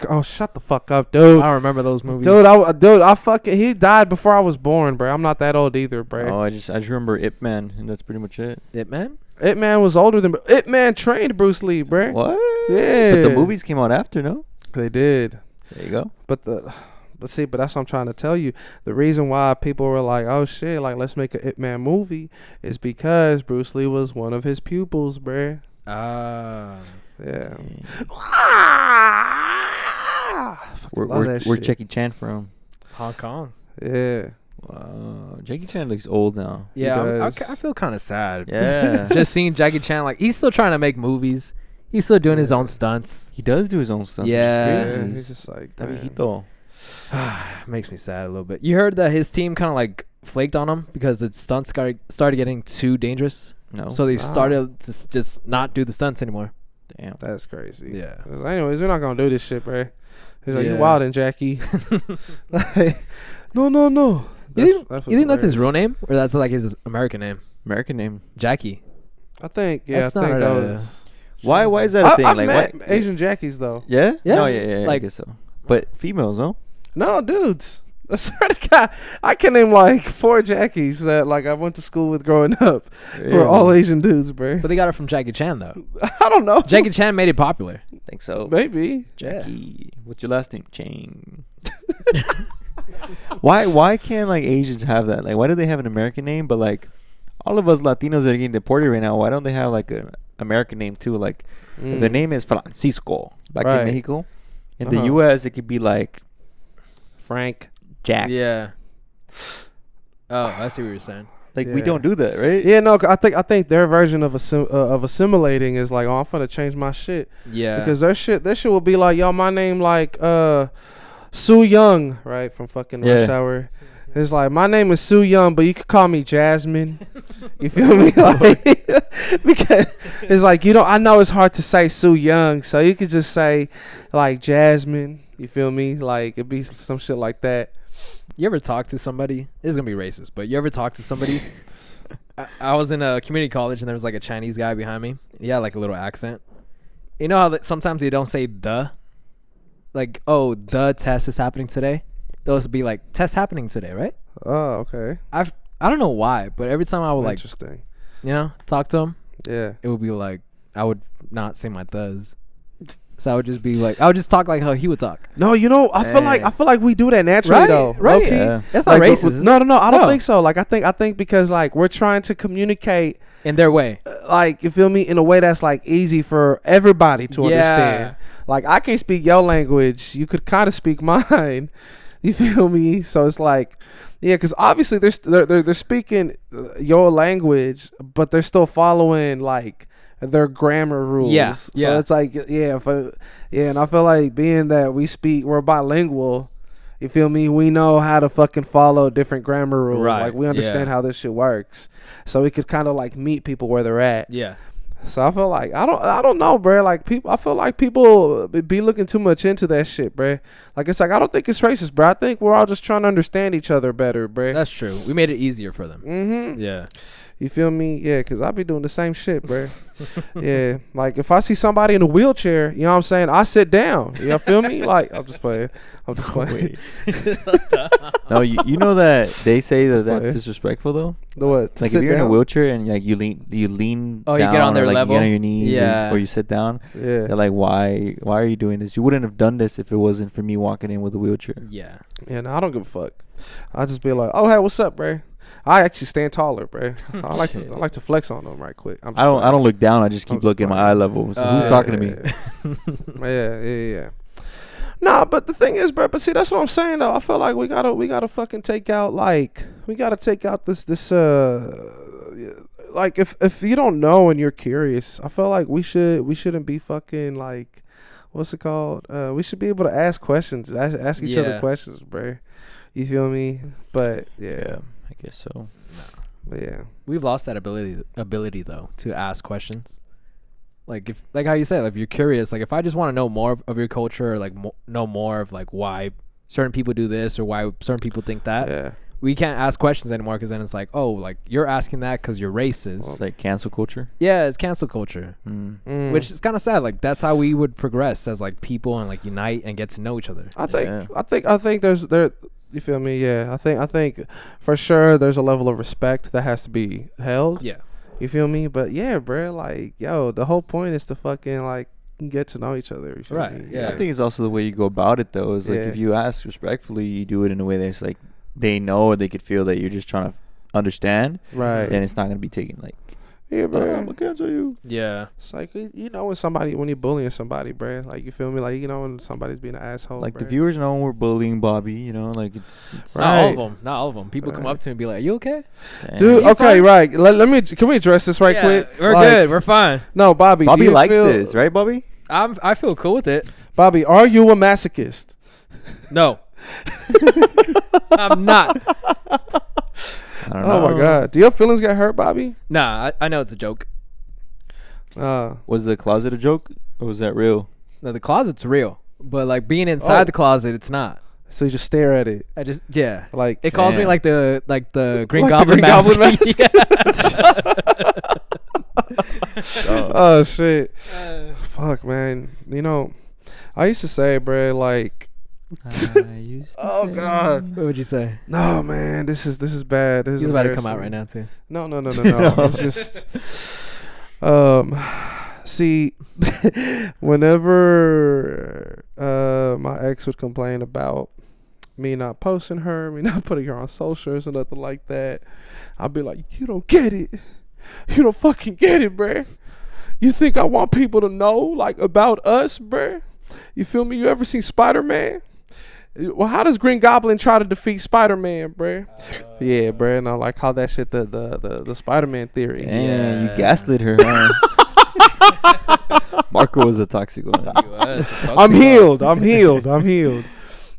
Oh, shut the fuck up, dude. I don't remember those movies. Dude, I fucking he died before I was born, bro. I'm not that old either, bro. Oh, I just remember Ip Man, and that's pretty much it. It man. Ip Man was older than Ip Man trained Bruce Lee, bro. What? Yeah, But the movies came out after, no? they did. There you go. But that's what I'm trying to tell you. The reason why people were like, "Oh shit, like let's make a Ip Man movie," is because Bruce Lee was one of his pupils, bruh. Ah. Yeah. Dang. Fucking love that Where'd shit. Jackie Chan from? Hong Kong. Yeah. Wow. Jackie Chan looks old now. Yeah, does. I feel kind of sad. Yeah. Just seeing Jackie Chan, like he's still trying to make movies. He's still doing his Yeah. own stunts. He does do his own stuff. Yeah. Which is Yeah, crazy. he's just like, That man. viejito. Makes me sad a little bit. You heard that his team kind of like flaked on him because the stunts started getting too dangerous. No. So they Wow. started to just not do the stunts anymore. Damn. That's crazy. Yeah. Anyways, we're not gonna do this shit, bro. He's like, you Yeah. wildin', Jackie. Like, no. You think that's his real name or that's like his American name? American name. Jackie. I think. Yeah, That's I think not that a- was. Why is that a thing? I've Like met why? Asian Jackies though. Yeah? Yeah. No, yeah, I Like- guess so. But females, no? No, dudes. I swear to God, I can name like 4 Jackies that like I went to school with growing up. We're all Asian dudes, bro. But they got it from Jackie Chan though. I don't know. Jackie Chan made it popular. think so. Maybe. Jackie. What's your last name? Chang. Why can't like Asians have that? Like why do they have an American name but like all of us Latinos that are getting deported right now, why don't they have like an American name too? Like if the name is Francisco back Right. in Mexico. In Uh-huh. the US it could be like Frank. Jack. Yeah. Oh, I see what you're saying. Like we Yeah. don't do that, right? Yeah, no, I think their version of assimilating is like, oh, I'm finna change my shit Yeah. because their shit will be like, yo, my name like Sue Young, right, from fucking Rush Yeah. Hour. It's like my name is Sue Young, but you could call me Jasmine. You feel me? Like, because it's like I know it's hard to say Sue Young, so you could just say like Jasmine. You feel me? Like it'd be some shit like that. You ever talk to somebody? This is gonna be racist, but you ever talk to somebody? I was in a community college and there was like a Chinese guy behind me. He had like a little accent. You know how sometimes they don't say the, like, oh, the test is happening today. Those would be like test happening today, right? Oh, okay. I don't know why, but every time I would like Interesting. talk to him, Yeah. it would be like I would not say my thes. So I would just be like, I would just talk like how he would talk. No, I feel like we do that naturally Right, though. right. Low-key. Yeah. That's not Like, racist. No, I don't No. think so. Like I think because like we're trying to communicate In their way. like you feel me in a way that's like easy for everybody to understand. Like I can speak your language, you could kind of speak mine. You feel me? So it's like, yeah, because obviously they're speaking your language, but they're still following like their grammar rules. Yeah, So yeah. it's like, and I feel like being that we're bilingual. You feel me? We know how to fucking follow different grammar rules. Right, Like we understand yeah. how this shit works. So we could kind of like meet people where they're at. Yeah. So I feel like I don't know, bro. Like I feel like people be looking too much into that shit, bro. Like it's like I don't think it's racist, bro. I think we're all just trying to understand each other better, bro. That's true. We made it easier for them. Mm-hmm. Yeah. You feel me? Yeah, because I be doing the same shit, bro. Yeah. Like, if I see somebody in a wheelchair, you know what I'm saying? I sit down. You know, feel me? Like, I'm just playing. I'm just playing. No, you know that they say that Just that's playing. disrespectful, though? The what? Like, if you're in a wheelchair and, like, you lean Oh, down you get on their or, like, level? you get on your knees Yeah. or you sit down. Yeah. They're like, why are you doing this? You wouldn't have done this if it wasn't for me walking in with a wheelchair. Yeah. Yeah, no, I don't give a fuck. I just be like, oh, hey, what's up, bro? I actually stand taller, bro. I like to flex on them right quick. I don't look down. I just I'm keep just looking at my playing. eye level. So who's talking to me? Yeah. Nah, but the thing is, bro. But see, that's what I'm saying though. I feel like we gotta fucking take out this like if you don't know and you're curious, I feel like we shouldn't be fucking like, what's it called? We should be able to ask questions, ask each other questions, bro. You feel me? But yeah, I guess so. but yeah. We've lost that ability though to ask questions. Like how you said, like, if you're curious, like if I just want to know more of your culture, or like know more of like why certain people do this or why certain people think that, Yeah. we can't ask questions anymore because then it's like, oh, like you're asking that because you're racist. It's like cancel culture. Yeah, it's cancel culture, which is kind of sad. Like that's how we would progress as like people and like unite and get to know each other. I think there's you feel me? Yeah. I think for sure there's a level of respect that has to be held. Yeah. You feel me? But yeah, bro, like, yo, the whole point is to fucking like get to know each other. You feel Right, me? yeah. I think it's also the way you go about it, though. Is like Yeah. if you ask respectfully, you do it in a way that's like they know or they could feel that you're just trying to understand. Right. Then it's not gonna be taken like, Yeah, bro. I'm gonna cancel you. Yeah. It's like, you know, when you're bullying somebody, bro. Like, you feel me? Like, you know, when somebody's being an asshole. Like the bruh. viewers know we're bullying Bobby. You know, like it's Not all Right. of them. Not all of them. People come Right. up to me and be like, "Are you okay?" damn. Dude, You okay, fine? right. Can we address this right Yeah, quick? We're Like, good. We're fine. No, Bobby. do Bobby you likes feel- this, right, Bobby? I feel cool with it. Bobby, are you a masochist? No, I'm not. I don't Oh know. my God. Do your feelings get hurt, Bobby? Nah, I know it's a joke. Was the closet a joke or was that real? No, the closet's real, but like being inside the closet, it's not. So you just stare at it. I just Like, It calls me Damn. like the Green Like the Goblin Green mask. Goblin mask. Oh shit. Fuck, man. You know, I used to say, bro, like, oh God, What would you say? no, man, this is bad. This He's is about to come out embarrassing. right now too. No. It's just, see, whenever my ex would complain about me not posting her, me not putting her on socials or nothing like that, I'd be like, you don't get it. You don't fucking get it, bruh. You think I want people to know, like, about us, bruh? You feel me? You ever seen Spider-Man? Well, how does Green Goblin try to defeat Spider-Man, bruh? Yeah, bruh. And I like how that shit, the Spider-Man theory. Damn, you gaslit her, huh? Marco was a toxic one. I'm healed.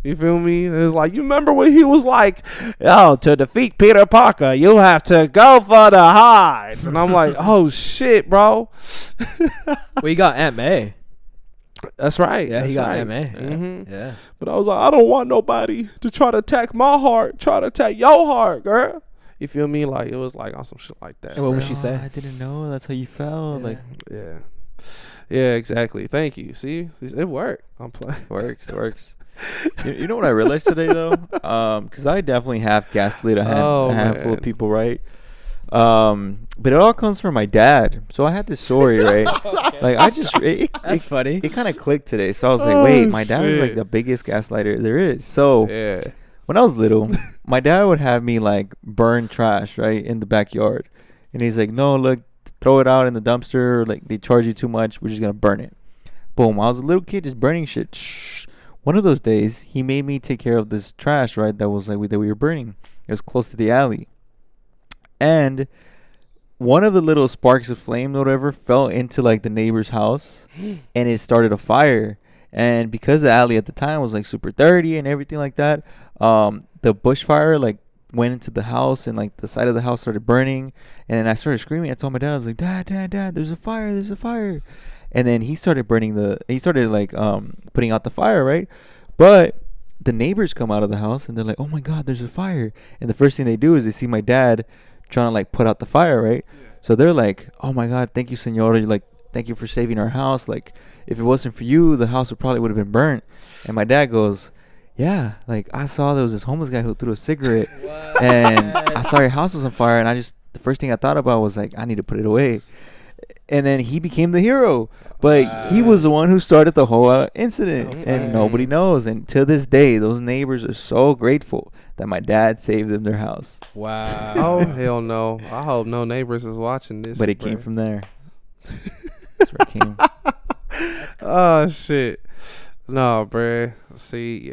You feel me? It's like, you remember when he was like, "Oh, to defeat Peter Parker, you have to go for the heights," and I'm like, "Oh shit, bro." Well, you got Aunt May. That's right. Yeah, That's he got right. Aunt May. Mhm. Yeah. But I was like, I don't want nobody to try to attack my heart, try to attack your heart, girl. You feel me? Like, it was like on some shit like that. And what would bruh. she say? I didn't know. That's how you felt. Like Yeah, exactly. Thank you. See, it worked. I'm playing. it works. You know what I realized today though? Because I definitely have gaslit a handful man. of people, right? But it all comes from my dad. So I had this story, right? Like I just That's funny. it kind of clicked today. So I was like, wait, my dad is like shit. the biggest gaslighter there is. So Yeah. when I was little, my dad would have me like burn trash right in the backyard, and he's like, no, look, throw it out in the dumpster. Like they charge you too much. We're just gonna burn it. Boom. I was a little kid just burning shit. Shh. One of those days, he made me take care of this trash, right? That was like that we were burning. It was close to the alley, and one of the little sparks of flame, or whatever, fell into like the neighbor's house, and it started a fire. And because the alley at the time was like super dirty and everything like that, the bushfire like went into the house, and like the side of the house started burning. And then I started screaming. I told my dad, I was like, Dad, there's a fire, there's a fire. And then he started like putting out the fire, right? But the neighbors come out of the house and they're like, oh my God, there's a fire. And the first thing they do is they see my dad trying to like put out the fire, right? So they're like, oh my God, thank you, senora. Like, thank you for saving our house. Like, if it wasn't for you, the house would have been burnt. And my dad goes, yeah, like I saw there was this homeless guy who threw a cigarette and I saw your house was on fire. And the first thing I thought about was like, I need to put it away. And then he became the hero. But he was the one who started the whole incident. And nobody knows. And to this day, those neighbors are so grateful that my dad saved them their house. Wow. Oh, hell no. I hope no neighbors is watching this. But it came from there. That's where it came. Oh, shit. No, bruh. See,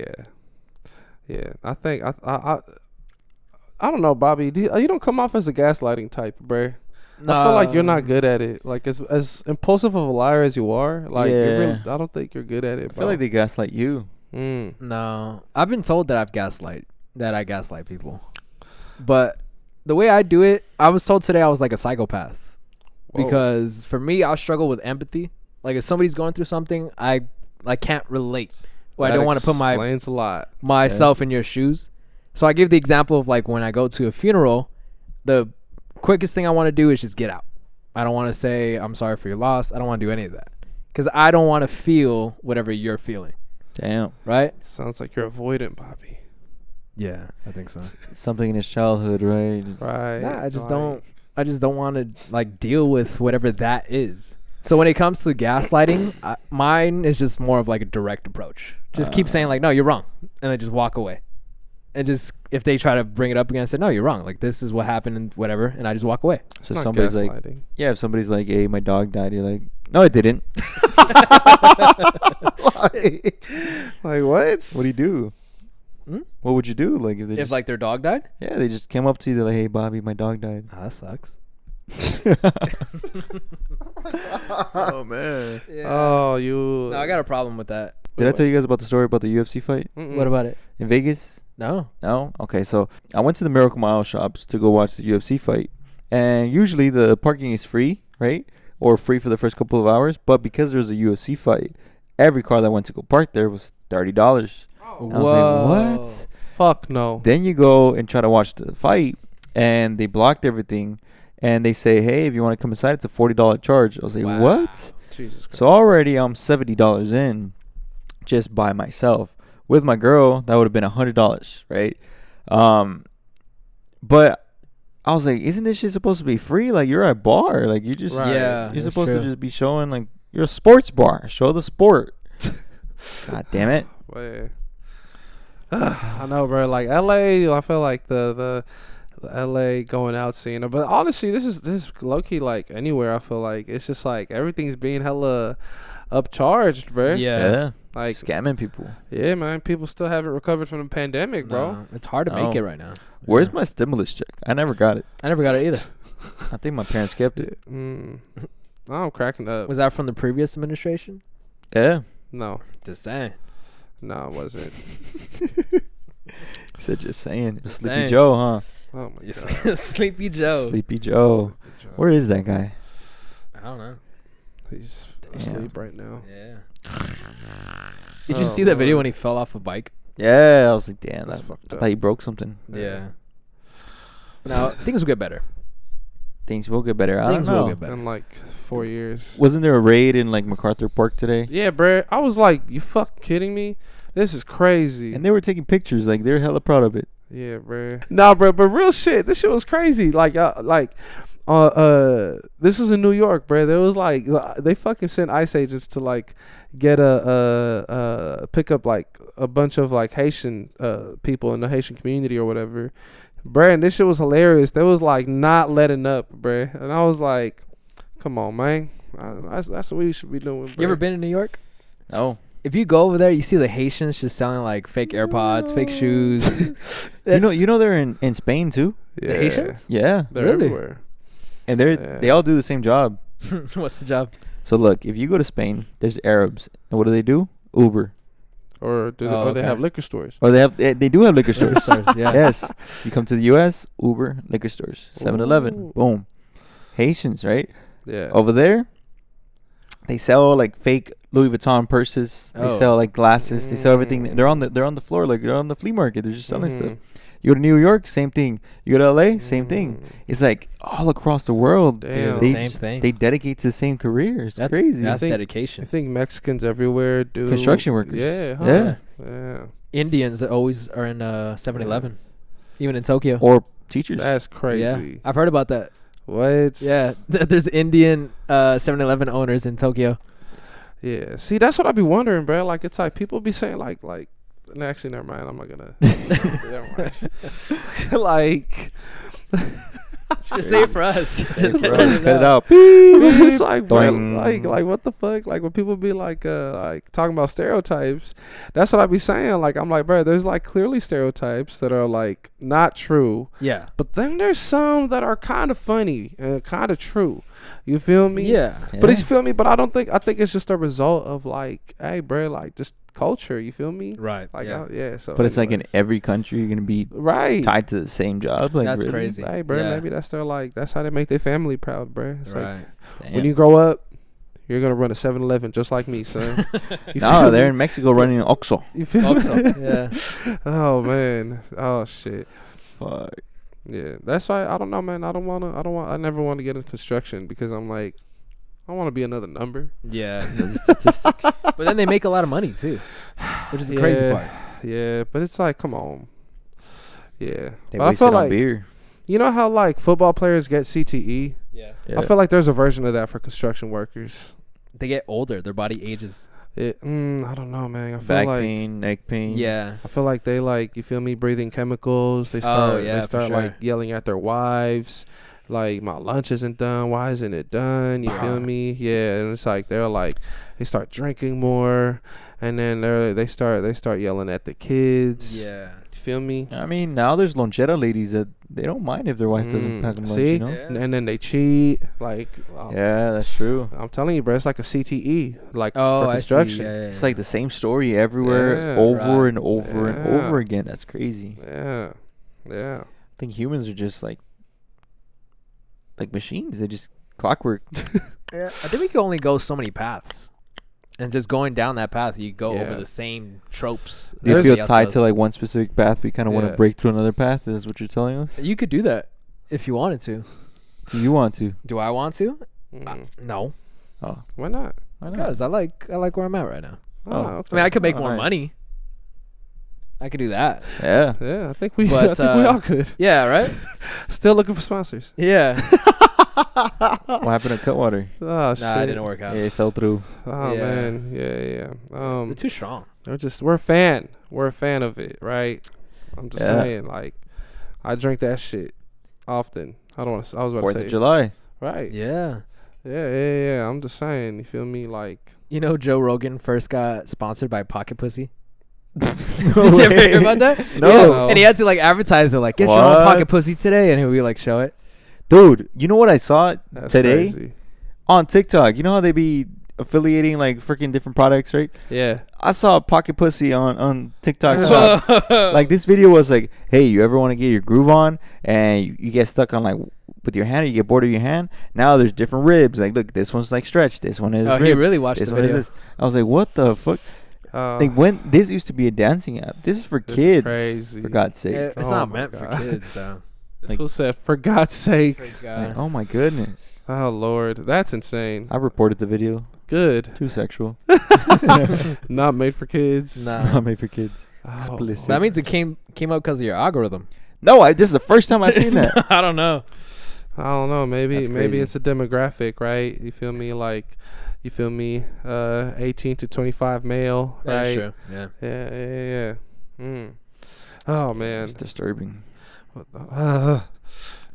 yeah. I think I don't know, Bobby. You don't come off as a gaslighting type, bruh. No. I feel like you're not good at it. Like as impulsive of a liar as you are, like Yeah. I don't think you're good at it. I feel like they gaslight you. No. I've been told that I gaslight people. But the way I do it, I was told today I was like a psychopath. Whoa. Because for me, I struggle with empathy. Like if somebody's going through something, I can't relate. Or I don't want to put explains a lot. myself in your shoes. So I give the example of like when I go to a funeral, the quickest thing I want to do is just get out. I don't want to say I'm sorry for your loss. I don't want to do any of that because I don't want to feel whatever you're feeling. Damn. Right? Sounds like you're avoidant, Bobby. Yeah, I think so. Something in his childhood, right? Right. Nah, I just don't want to like deal with whatever that is. So when it comes to gaslighting, mine is just more of like a direct approach. Just keep saying like, no, you're wrong, and then just walk away. And just if they try to bring it up again, I say, no, you're wrong. Like this is what happened and whatever, and I just walk away. So Not somebody's gaslighting. like, yeah, if somebody's like, hey, my dog died, you're like, no, it didn't. Like what? What do you do? What would you do? Like if they If like their dog died? yeah, they just came up to you, they're like, hey, Bobby, my dog died. Ah, that sucks. Oh man. Yeah. Oh, you. No, I got a problem with that. Did I tell you guys about the story about the UFC fight What about it? in Vegas? No. No? Okay, so I went to the Miracle Mile shops to go watch the UFC fight. And usually the parking is free, right? Or free for the first couple of hours. But because there was a UFC fight, every car that went to go park there was $30. And I was like, what? Fuck no. Then you go and try to watch the fight, and they blocked everything. And they say, hey, if you want to come inside, it's a $40 charge. I was like, Wow. what? Jesus Christ. So already I'm $70 in just by myself. With my girl, that would have been $100, right? But I was like, isn't this shit supposed to be free? Like, you're at a bar. Like, you just, Yeah, you're that's supposed true. to just be showing, like, you're a sports bar. Show the sport. God damn it. Wait. I know, bro. Like LA, I feel like the LA going out scene. But honestly, this is low key like anywhere. I feel like it's just like everything's being hella upcharged, bro. Yeah. Like Scamming people. yeah, man. People still haven't recovered from the pandemic, bro. No, it's hard to make No. it right now. Where's my stimulus check? I never got it. I never got it either. I think my parents kept it. I'm cracking up. Was that from the previous administration? Yeah. No, Just saying. no, it wasn't. Said just saying. Just Sleepy saying. Joe, huh? Oh my Just god. Sleepy Joe. Sleepy Joe. Where is that guy? I don't know. He's Damn. asleep right now. Yeah. Did you see that video when he fell off a bike? Yeah, I was like, damn, That's that, fucked I up. thought he broke something. Yeah. Now things will get better. Things will get better. I Things don't will know. get better. In like 4 years. Wasn't there a raid in like MacArthur Park today? Yeah, bro. I was like, you fuck kidding me? This is crazy. And they were taking pictures. Like they're hella proud of it. Yeah, bro. Nah, bro, but real shit. This shit was crazy. Like, this was in New York, bro. There was like, they fucking sent ICE agents to like get pick up like a bunch of like Haitian people in the Haitian community or whatever. Bro, and this shit was hilarious. They was like not letting up, bro. And I was like, come on, man. That's what we should be doing, bro. You ever been to New York? No. If you go over there, you see the Haitians just selling like fake AirPods, fake shoes. You know they're in Spain too. Yeah. The Haitians? Yeah. They're Really? everywhere. And Yeah. they all do the same job. What's the job? So look, if you go to Spain, there's Arabs. And what do? Uber. or they have liquor stores? Or they do have liquor stores. Yeah. Yes. You come to the U.S., Uber, liquor stores, 7-Eleven, boom. Haitians, right? Yeah. Over there, they sell like fake Louis Vuitton purses. They sell like glasses. They sell everything. They're on the floor, like they're on the flea market. They're just selling stuff. You go to New York, same thing. You go to LA, same thing. It's like all across the world. Damn. Same thing. They dedicate to the same career. It's crazy. That's dedication. I think Mexicans everywhere do Construction workers. Yeah. Huh? Yeah. Yeah. Indians always are in 7-Eleven, even in Tokyo. Or teachers. That's crazy. Yeah, I've heard about that. What? Yeah, there's Indian 7-Eleven owners in Tokyo. Yeah. See, that's what I be wondering, bro. Like, it's like people be saying like. No, actually, never mind. I'm not gonna. Never mind. Like. Just say it for us. Just Cut it out. It's like, bro, Doing. like what the fuck? Like when people be like talking about stereotypes, that's what I be saying. Like I'm like, bro, there's like clearly stereotypes that are like not true. Yeah. But then there's some that are kind of funny and kind of true. You feel me? Yeah. But you feel me? But I think it's just a result of like, hey, bro, like just culture. You feel me? Right. Like, yeah. So. But it's like in anyways. every country you're gonna be Right. tied to the same job. Like That's really? crazy. Hey, bro, maybe that's how they make their family proud, bro. It's like Damn. when you grow up, you're gonna run a 7-Eleven just like me, son. You No, feel they're me? in Mexico running an Oxxo. You feel Also, me? yeah. Oh man. Oh shit. Fuck. Yeah. That's why I don't know, man. I never want to get in construction because I'm like, I want to be another number. Yeah. That's a statistic. But then they make a lot of money too, which is the crazy part. Yeah, but it's like, come on. Yeah. They But I waste feel it on like beer. you know how like football players get CTE? Yeah. Yeah. I feel like there's a version of that for construction workers. They get older. Their body ages. I don't know, man. I feel Back like pain, neck pain. Yeah. I feel like they like, you feel me, breathing chemicals. They start yeah, for sure. like yelling at their wives, like my lunch isn't done. Why isn't it done? You feel me? Yeah, and it's like they start drinking more, and then they start yelling at the kids. Yeah. You feel me? I mean, now there's lonchera ladies that they don't mind if their wife doesn't pack them lunch, See? you know? Yeah. And then they cheat. Like, Yeah, that's true. I'm telling you, bro, it's like a CTE, like Oh, for I see. construction. Yeah, yeah, It's like the same story everywhere, Yeah, over right. and over and Yeah. over again. That's crazy. Yeah, yeah. I think humans are just like machines. They just clockwork. Yeah. I think we can only go so many paths. And just going down that path, you go over Yeah. the same tropes. Do you that feel everybody else tied does. to like one specific path? We kind of want Yeah. to break through another path. Is what you're telling us? You could do that if you wanted to. Do you want to? Do I want to? Mm. No, Oh, Why not? why not? because I like where I'm at right now. Oh. Okay. I mean, I could make Oh, more nice. money. I could do that. Yeah. Yeah, I think we But, I think we all could. Yeah, right? Still looking for sponsors. Yeah. What happened to Cutwater? Oh shit. Nah, it didn't work out. Yeah, it fell through. Oh Yeah. man. Yeah. They're too strong. We're a fan. We're a fan of it, right? I'm just Yeah. saying, like, I drink that shit often. I don't want to. I was about 4th to say. of July. Right. Yeah. Yeah. I'm just saying. You feel me? Like, You know, Joe Rogan first got sponsored by Pocket Pussy. No Did you ever way. hear about that? No. Yeah. And he had to like advertise it, like, get your own What? Pocket Pussy today, and he would like show it. Dude, you know what I saw that's today crazy. on TikTok? You know how they be affiliating like freaking different products, right? Yeah. I saw Pocket Pussy on TikTok. Yeah. shop. Like this video was like, hey, you ever want to get your groove on and you get stuck on like with your hand, or you get bored of your hand? Now there's different ribs. Like, look, this one's like stretched. This one is Oh, rib. he really watched This the one is video. this. I was like, what the fuck? Like when this used to be a dancing app. This is for This is kids. crazy. For God's sake. Yeah, it's Oh not my meant for God. kids, though. This like- fool said, "For God's sake." Like, oh my goodness. Oh Lord, that's insane. I reported the video. Good. Too sexual. Not made for kids. Nah. Not made for kids. Oh, Explicit. That means it came up because of your algorithm. No, this is the first time I've seen that. I don't know. I don't know. Maybe That's crazy. it's a demographic, right? You feel me? Like, you feel me? 18 to 25 male, That right? is true. Yeah. Yeah. Mm. Oh man. It's disturbing. What the-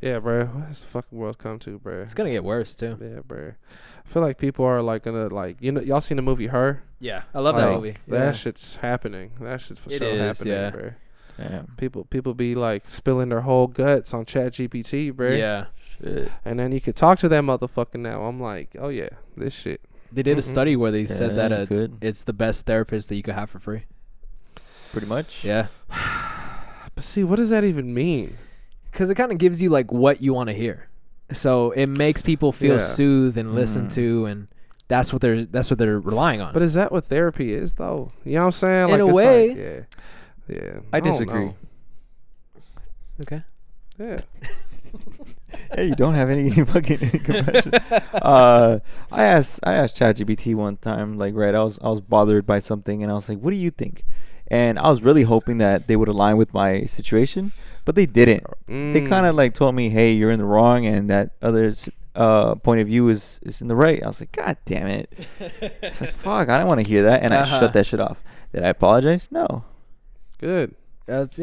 yeah, bro. What's the fucking world come to, bro? It's gonna get worse too. Yeah, bro. I feel like people are like gonna like, y'all seen the movie Her? Yeah, I love that Like, movie. That shit's happening. That shit's for It sure is, happening, yeah. bro. Damn. People be like spilling their whole guts on Chat GPT, bro. Yeah, Shit. And then you could talk to that motherfucker now. I'm like, oh yeah, this shit. they did a Mm-mm. study where they said Yeah, that you could. it's the best therapist that you could have for free. pretty much. Yeah. But see, what does that even mean? Because it kind of gives you like what you want to hear, so it makes people feel soothed and listened to, and that's what they're relying on. But is that what therapy is, though? You know what I'm saying? In like, a way, like, yeah. I disagree. Okay. Yeah. Hey, you don't have any fucking compassion. I asked ChatGPT one time, like, right, I was bothered by something, and I was like, what do you think? And I was really hoping that they would align with my situation, but they didn't. They kind of like told me, hey, you're in the wrong, and that others point of view is in the right. I was like, God damn it. It's like, fuck, I don't want to hear that, and I shut that shit off. Did I apologize? No. Good. That's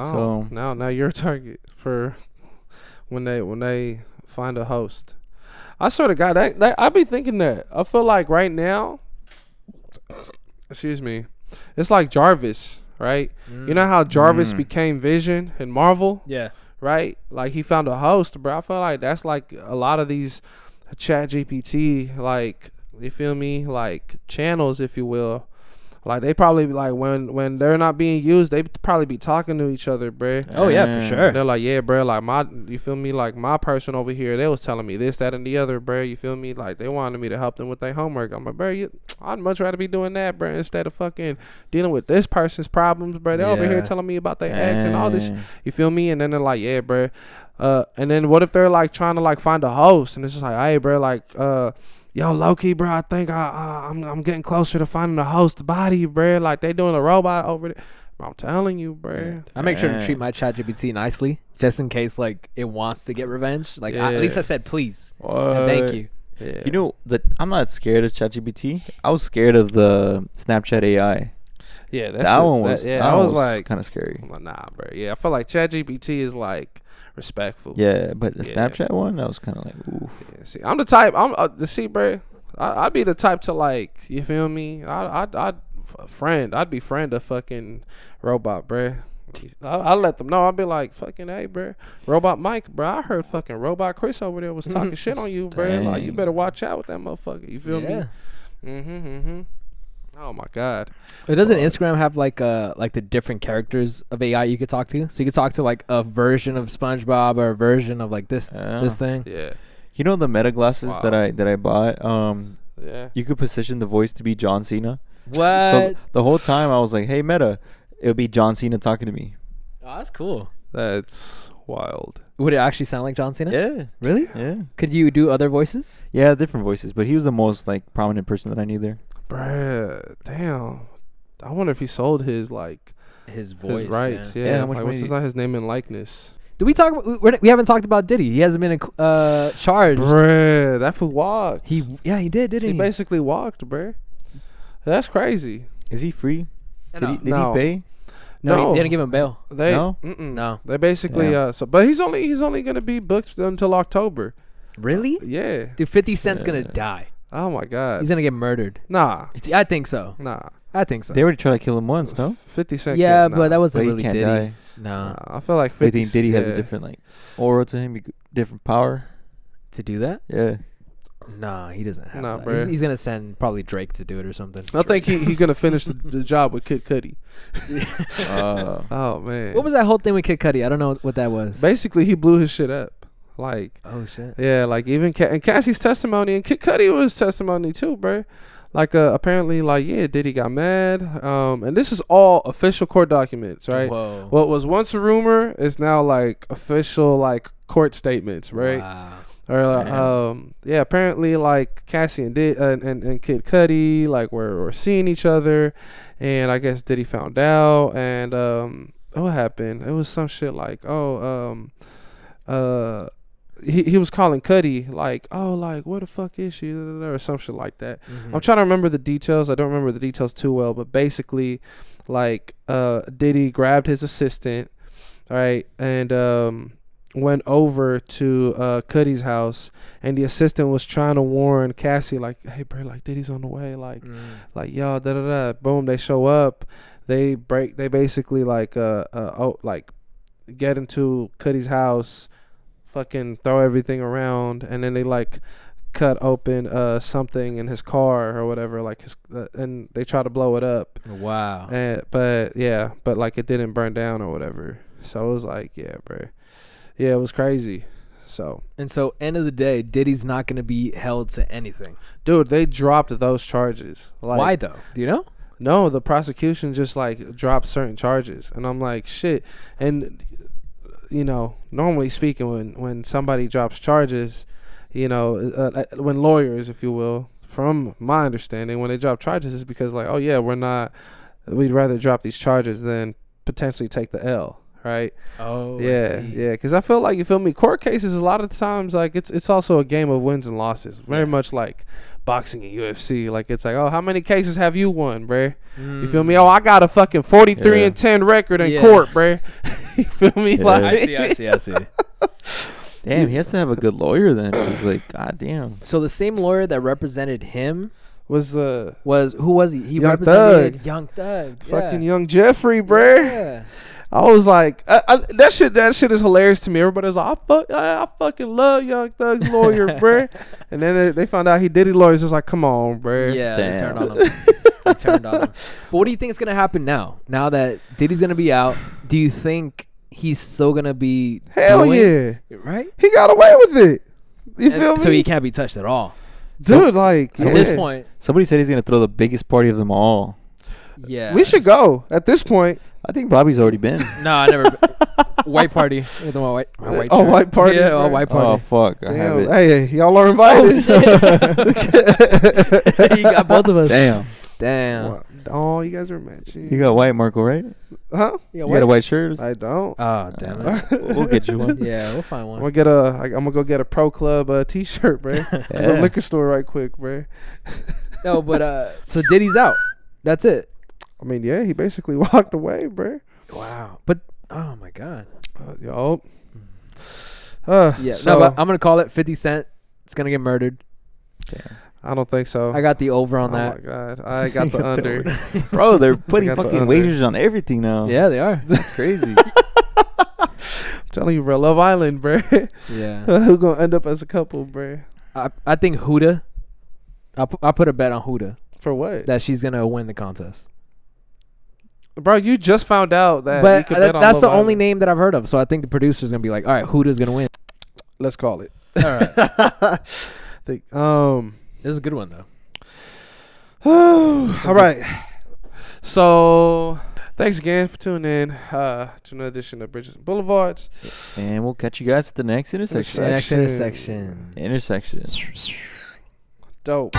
Oh, so now you're a target for when they find a host. I sort of got that I be thinking that. I feel like right now, excuse me, it's like Jarvis, right? You know how Jarvis became Vision in Marvel? Yeah. Right? Like he found a host, bro. I feel like that's like a lot of these Chat GPT, like, you feel me? Like channels, if you will. Like they probably like when they're not being used, they probably be talking to each other, bruh. Oh yeah, for sure. They're like, yeah, bruh, like you feel me? Like my person over here, they was telling me this, that, and the other, bruh. You feel me? Like they wanted me to help them with their homework. I'm like, bruh, I'd much rather be doing that, bruh, instead of fucking dealing with this person's problems, bruh. They over here telling me about their ex and all this. You feel me? And then they're like, yeah, bruh. And then what if they're like trying to like find a host, and it's just like, hey, bruh, like yo, low-key, bro, I think I'm getting closer to finding a host body, bro. Like, they doing a robot over there. I'm telling you, bro. Yeah. I make sure to treat my ChatGPT nicely, just in case, like, it wants to get revenge. Like, at least I said please. And thank you. Yeah. You know, I'm not scared of ChatGPT. I was scared of the Snapchat AI. Yeah, that one was I was like kind of scary. I'm like, nah, bro. Yeah, I feel like ChatGPT is like respectful. Yeah, but the Snapchat one, that was kind of like, oof. Yeah, see, I'm the type. See, bro. I'd be the type to like, you feel me? I'd be friend a fucking robot, bro. I'll let them know. I'll be like, fucking, hey, bro, Robot Mike, bro. I heard fucking Robot Chris over there was talking shit on you, bro. Like, you better watch out with that motherfucker. You feel me? Oh my God. Doesn't Instagram have like the different characters of AI you could talk to? So you could talk to like a version of SpongeBob or a version of like this thing. Yeah. You know the Meta glasses that I bought? Yeah. You could position the voice to be John Cena. What? So the whole time I was like, hey Meta, it'll be John Cena talking to me. Oh, that's cool. That's wild. Would it actually sound like John Cena? Yeah. Really? Yeah. Could you do other voices? Yeah, different voices, but he was the most like prominent person that I knew there. Bruh, damn. I wonder if he sold his like his voice, his rights. Yeah, how much like, what's his name and likeness? Did we talk about? We haven't talked about Diddy. He hasn't been charged. Bruh, that fool walked. He did, didn't he? He basically walked, bruh. That's crazy. Is he free? No. Did he pay? No, he didn't give him bail. No. They basically but he's only gonna be booked until October. Really? Yeah. Dude, 50 Cent's gonna die. Oh my God. He's gonna get murdered. Nah. I think so. Nah. I think so. They already tried to kill him once, no? 50 Cent. Yeah, but that wasn't But he really can't Diddy. die. No. I feel like 50 I think Diddy has a different like aura to him, different power. To do that? Yeah. Nah, he doesn't have Nah, that. bruh. He's gonna send probably Drake to do it or something. I think he's gonna finish the job with Kid Cudi. Oh man. What was that whole thing with Kid Cudi? I don't know what that was. Basically, he blew his shit up. Like, oh shit. Yeah, like even and Cassie's testimony and Kid Cudi was testimony too, bro. Like apparently, like Diddy got mad. And this is all official court documents, right? Whoa. What was once a rumor is now like official like court statements, right? Wow. Or apparently like Cassie and Kid Cudi like were seeing each other, and I guess Diddy found out, and what happened? It was some shit like he was calling Cudi like, oh, like where the fuck is she, or some shit like that. I'm trying to remember the details. I don't remember the details too well, but basically like Diddy grabbed his assistant, right, and went over to Cudi's house, and the assistant was trying to warn Cassie like, hey bro, like Diddy's on the way, like y'all boom, they show up, they basically like like get into Cudi's house, fucking throw everything around, and then they like cut open something in his car or whatever, like his, and they tried to blow it up. Wow. But like it didn't burn down or whatever. So it was like, yeah, bro. Yeah, it was crazy. So end of the day, Diddy's not gonna be held to anything. dude, they dropped those charges. Like, why though? Do you know? No, the prosecution just like dropped certain charges, and I'm like, shit. And you know, normally speaking, when somebody drops charges, you know, when lawyers, if you will, from my understanding, when they drop charges, is because like, oh yeah, we'd rather drop these charges than potentially take the L. Right. Oh, yeah, yeah. Because I feel like, you feel me, court cases a lot of times, like it's also a game of wins and losses. Very much like boxing and UFC. Like it's like, oh, how many cases have you won, bruh? You feel me? Oh, I got a fucking 43-10 record in court, bruh. You feel me? Yeah. Like, I see. Damn, he has to have a good lawyer then. He's like, god damn. So the same lawyer that represented him was who was he? He Young represented Thug. Young Thug. Fucking Young Jeffrey, bruh. Yeah. I was like, that shit is hilarious to me. Everybody's like, I fucking love Young Thug's lawyer, bruh. And then they found out he Diddy lawyers. Just like, come on, bruh. Yeah, Damn. they turned on him. But what do you think is gonna happen now? Now that Diddy's gonna be out, do you think he's still gonna be? Hell yeah, right? He got away with it. You feel me? So he can't be touched at all, dude. Like at this point, somebody said he's gonna throw the biggest party of them all. yeah, we should go at this point. I think Bobby's already been. No, I never. White party. With my white shirt. White party. Yeah, all white party. Oh fuck! I have Damn. it. Hey, y'all are invited. You got both of us. Damn. Oh, you guys are matching. You got white, Marco, right? Huh? You got a white shirt? I don't. Oh, damn it. We'll get you one. Yeah, we'll find one. I'm gonna go get a Pro Club T-shirt, bro. Yeah. Go to liquor store right quick, bro. No, but so Diddy's out. That's it. I mean, yeah, he basically walked away, bro. Wow. But oh my god. Yo. Yeah. So, No, but I'm gonna call it 50 Cent. It's gonna get murdered. Yeah. I don't think so. I got the over on that. Oh my god, I got the under. Bro, they're putting I got the fucking under. wagers on everything now. Yeah, they are. That's crazy. I'm telling you, bro. Love Island, bro. Yeah. Who gonna end up as a couple, bro? I think Huda. I'll put a bet on Huda For what? that she's gonna win the contest. Bro, you just found out that. But you could bet on that's Love the only Island. name that I've heard of. So I think the producer's gonna be like, all right, Huda's gonna win. Let's call it. All right. It was a good one though. All right. So, thanks again for tuning in to another edition of Bridges and Boulevards. And we'll catch you guys at the next intersection. Next intersection. Intersection. Dope.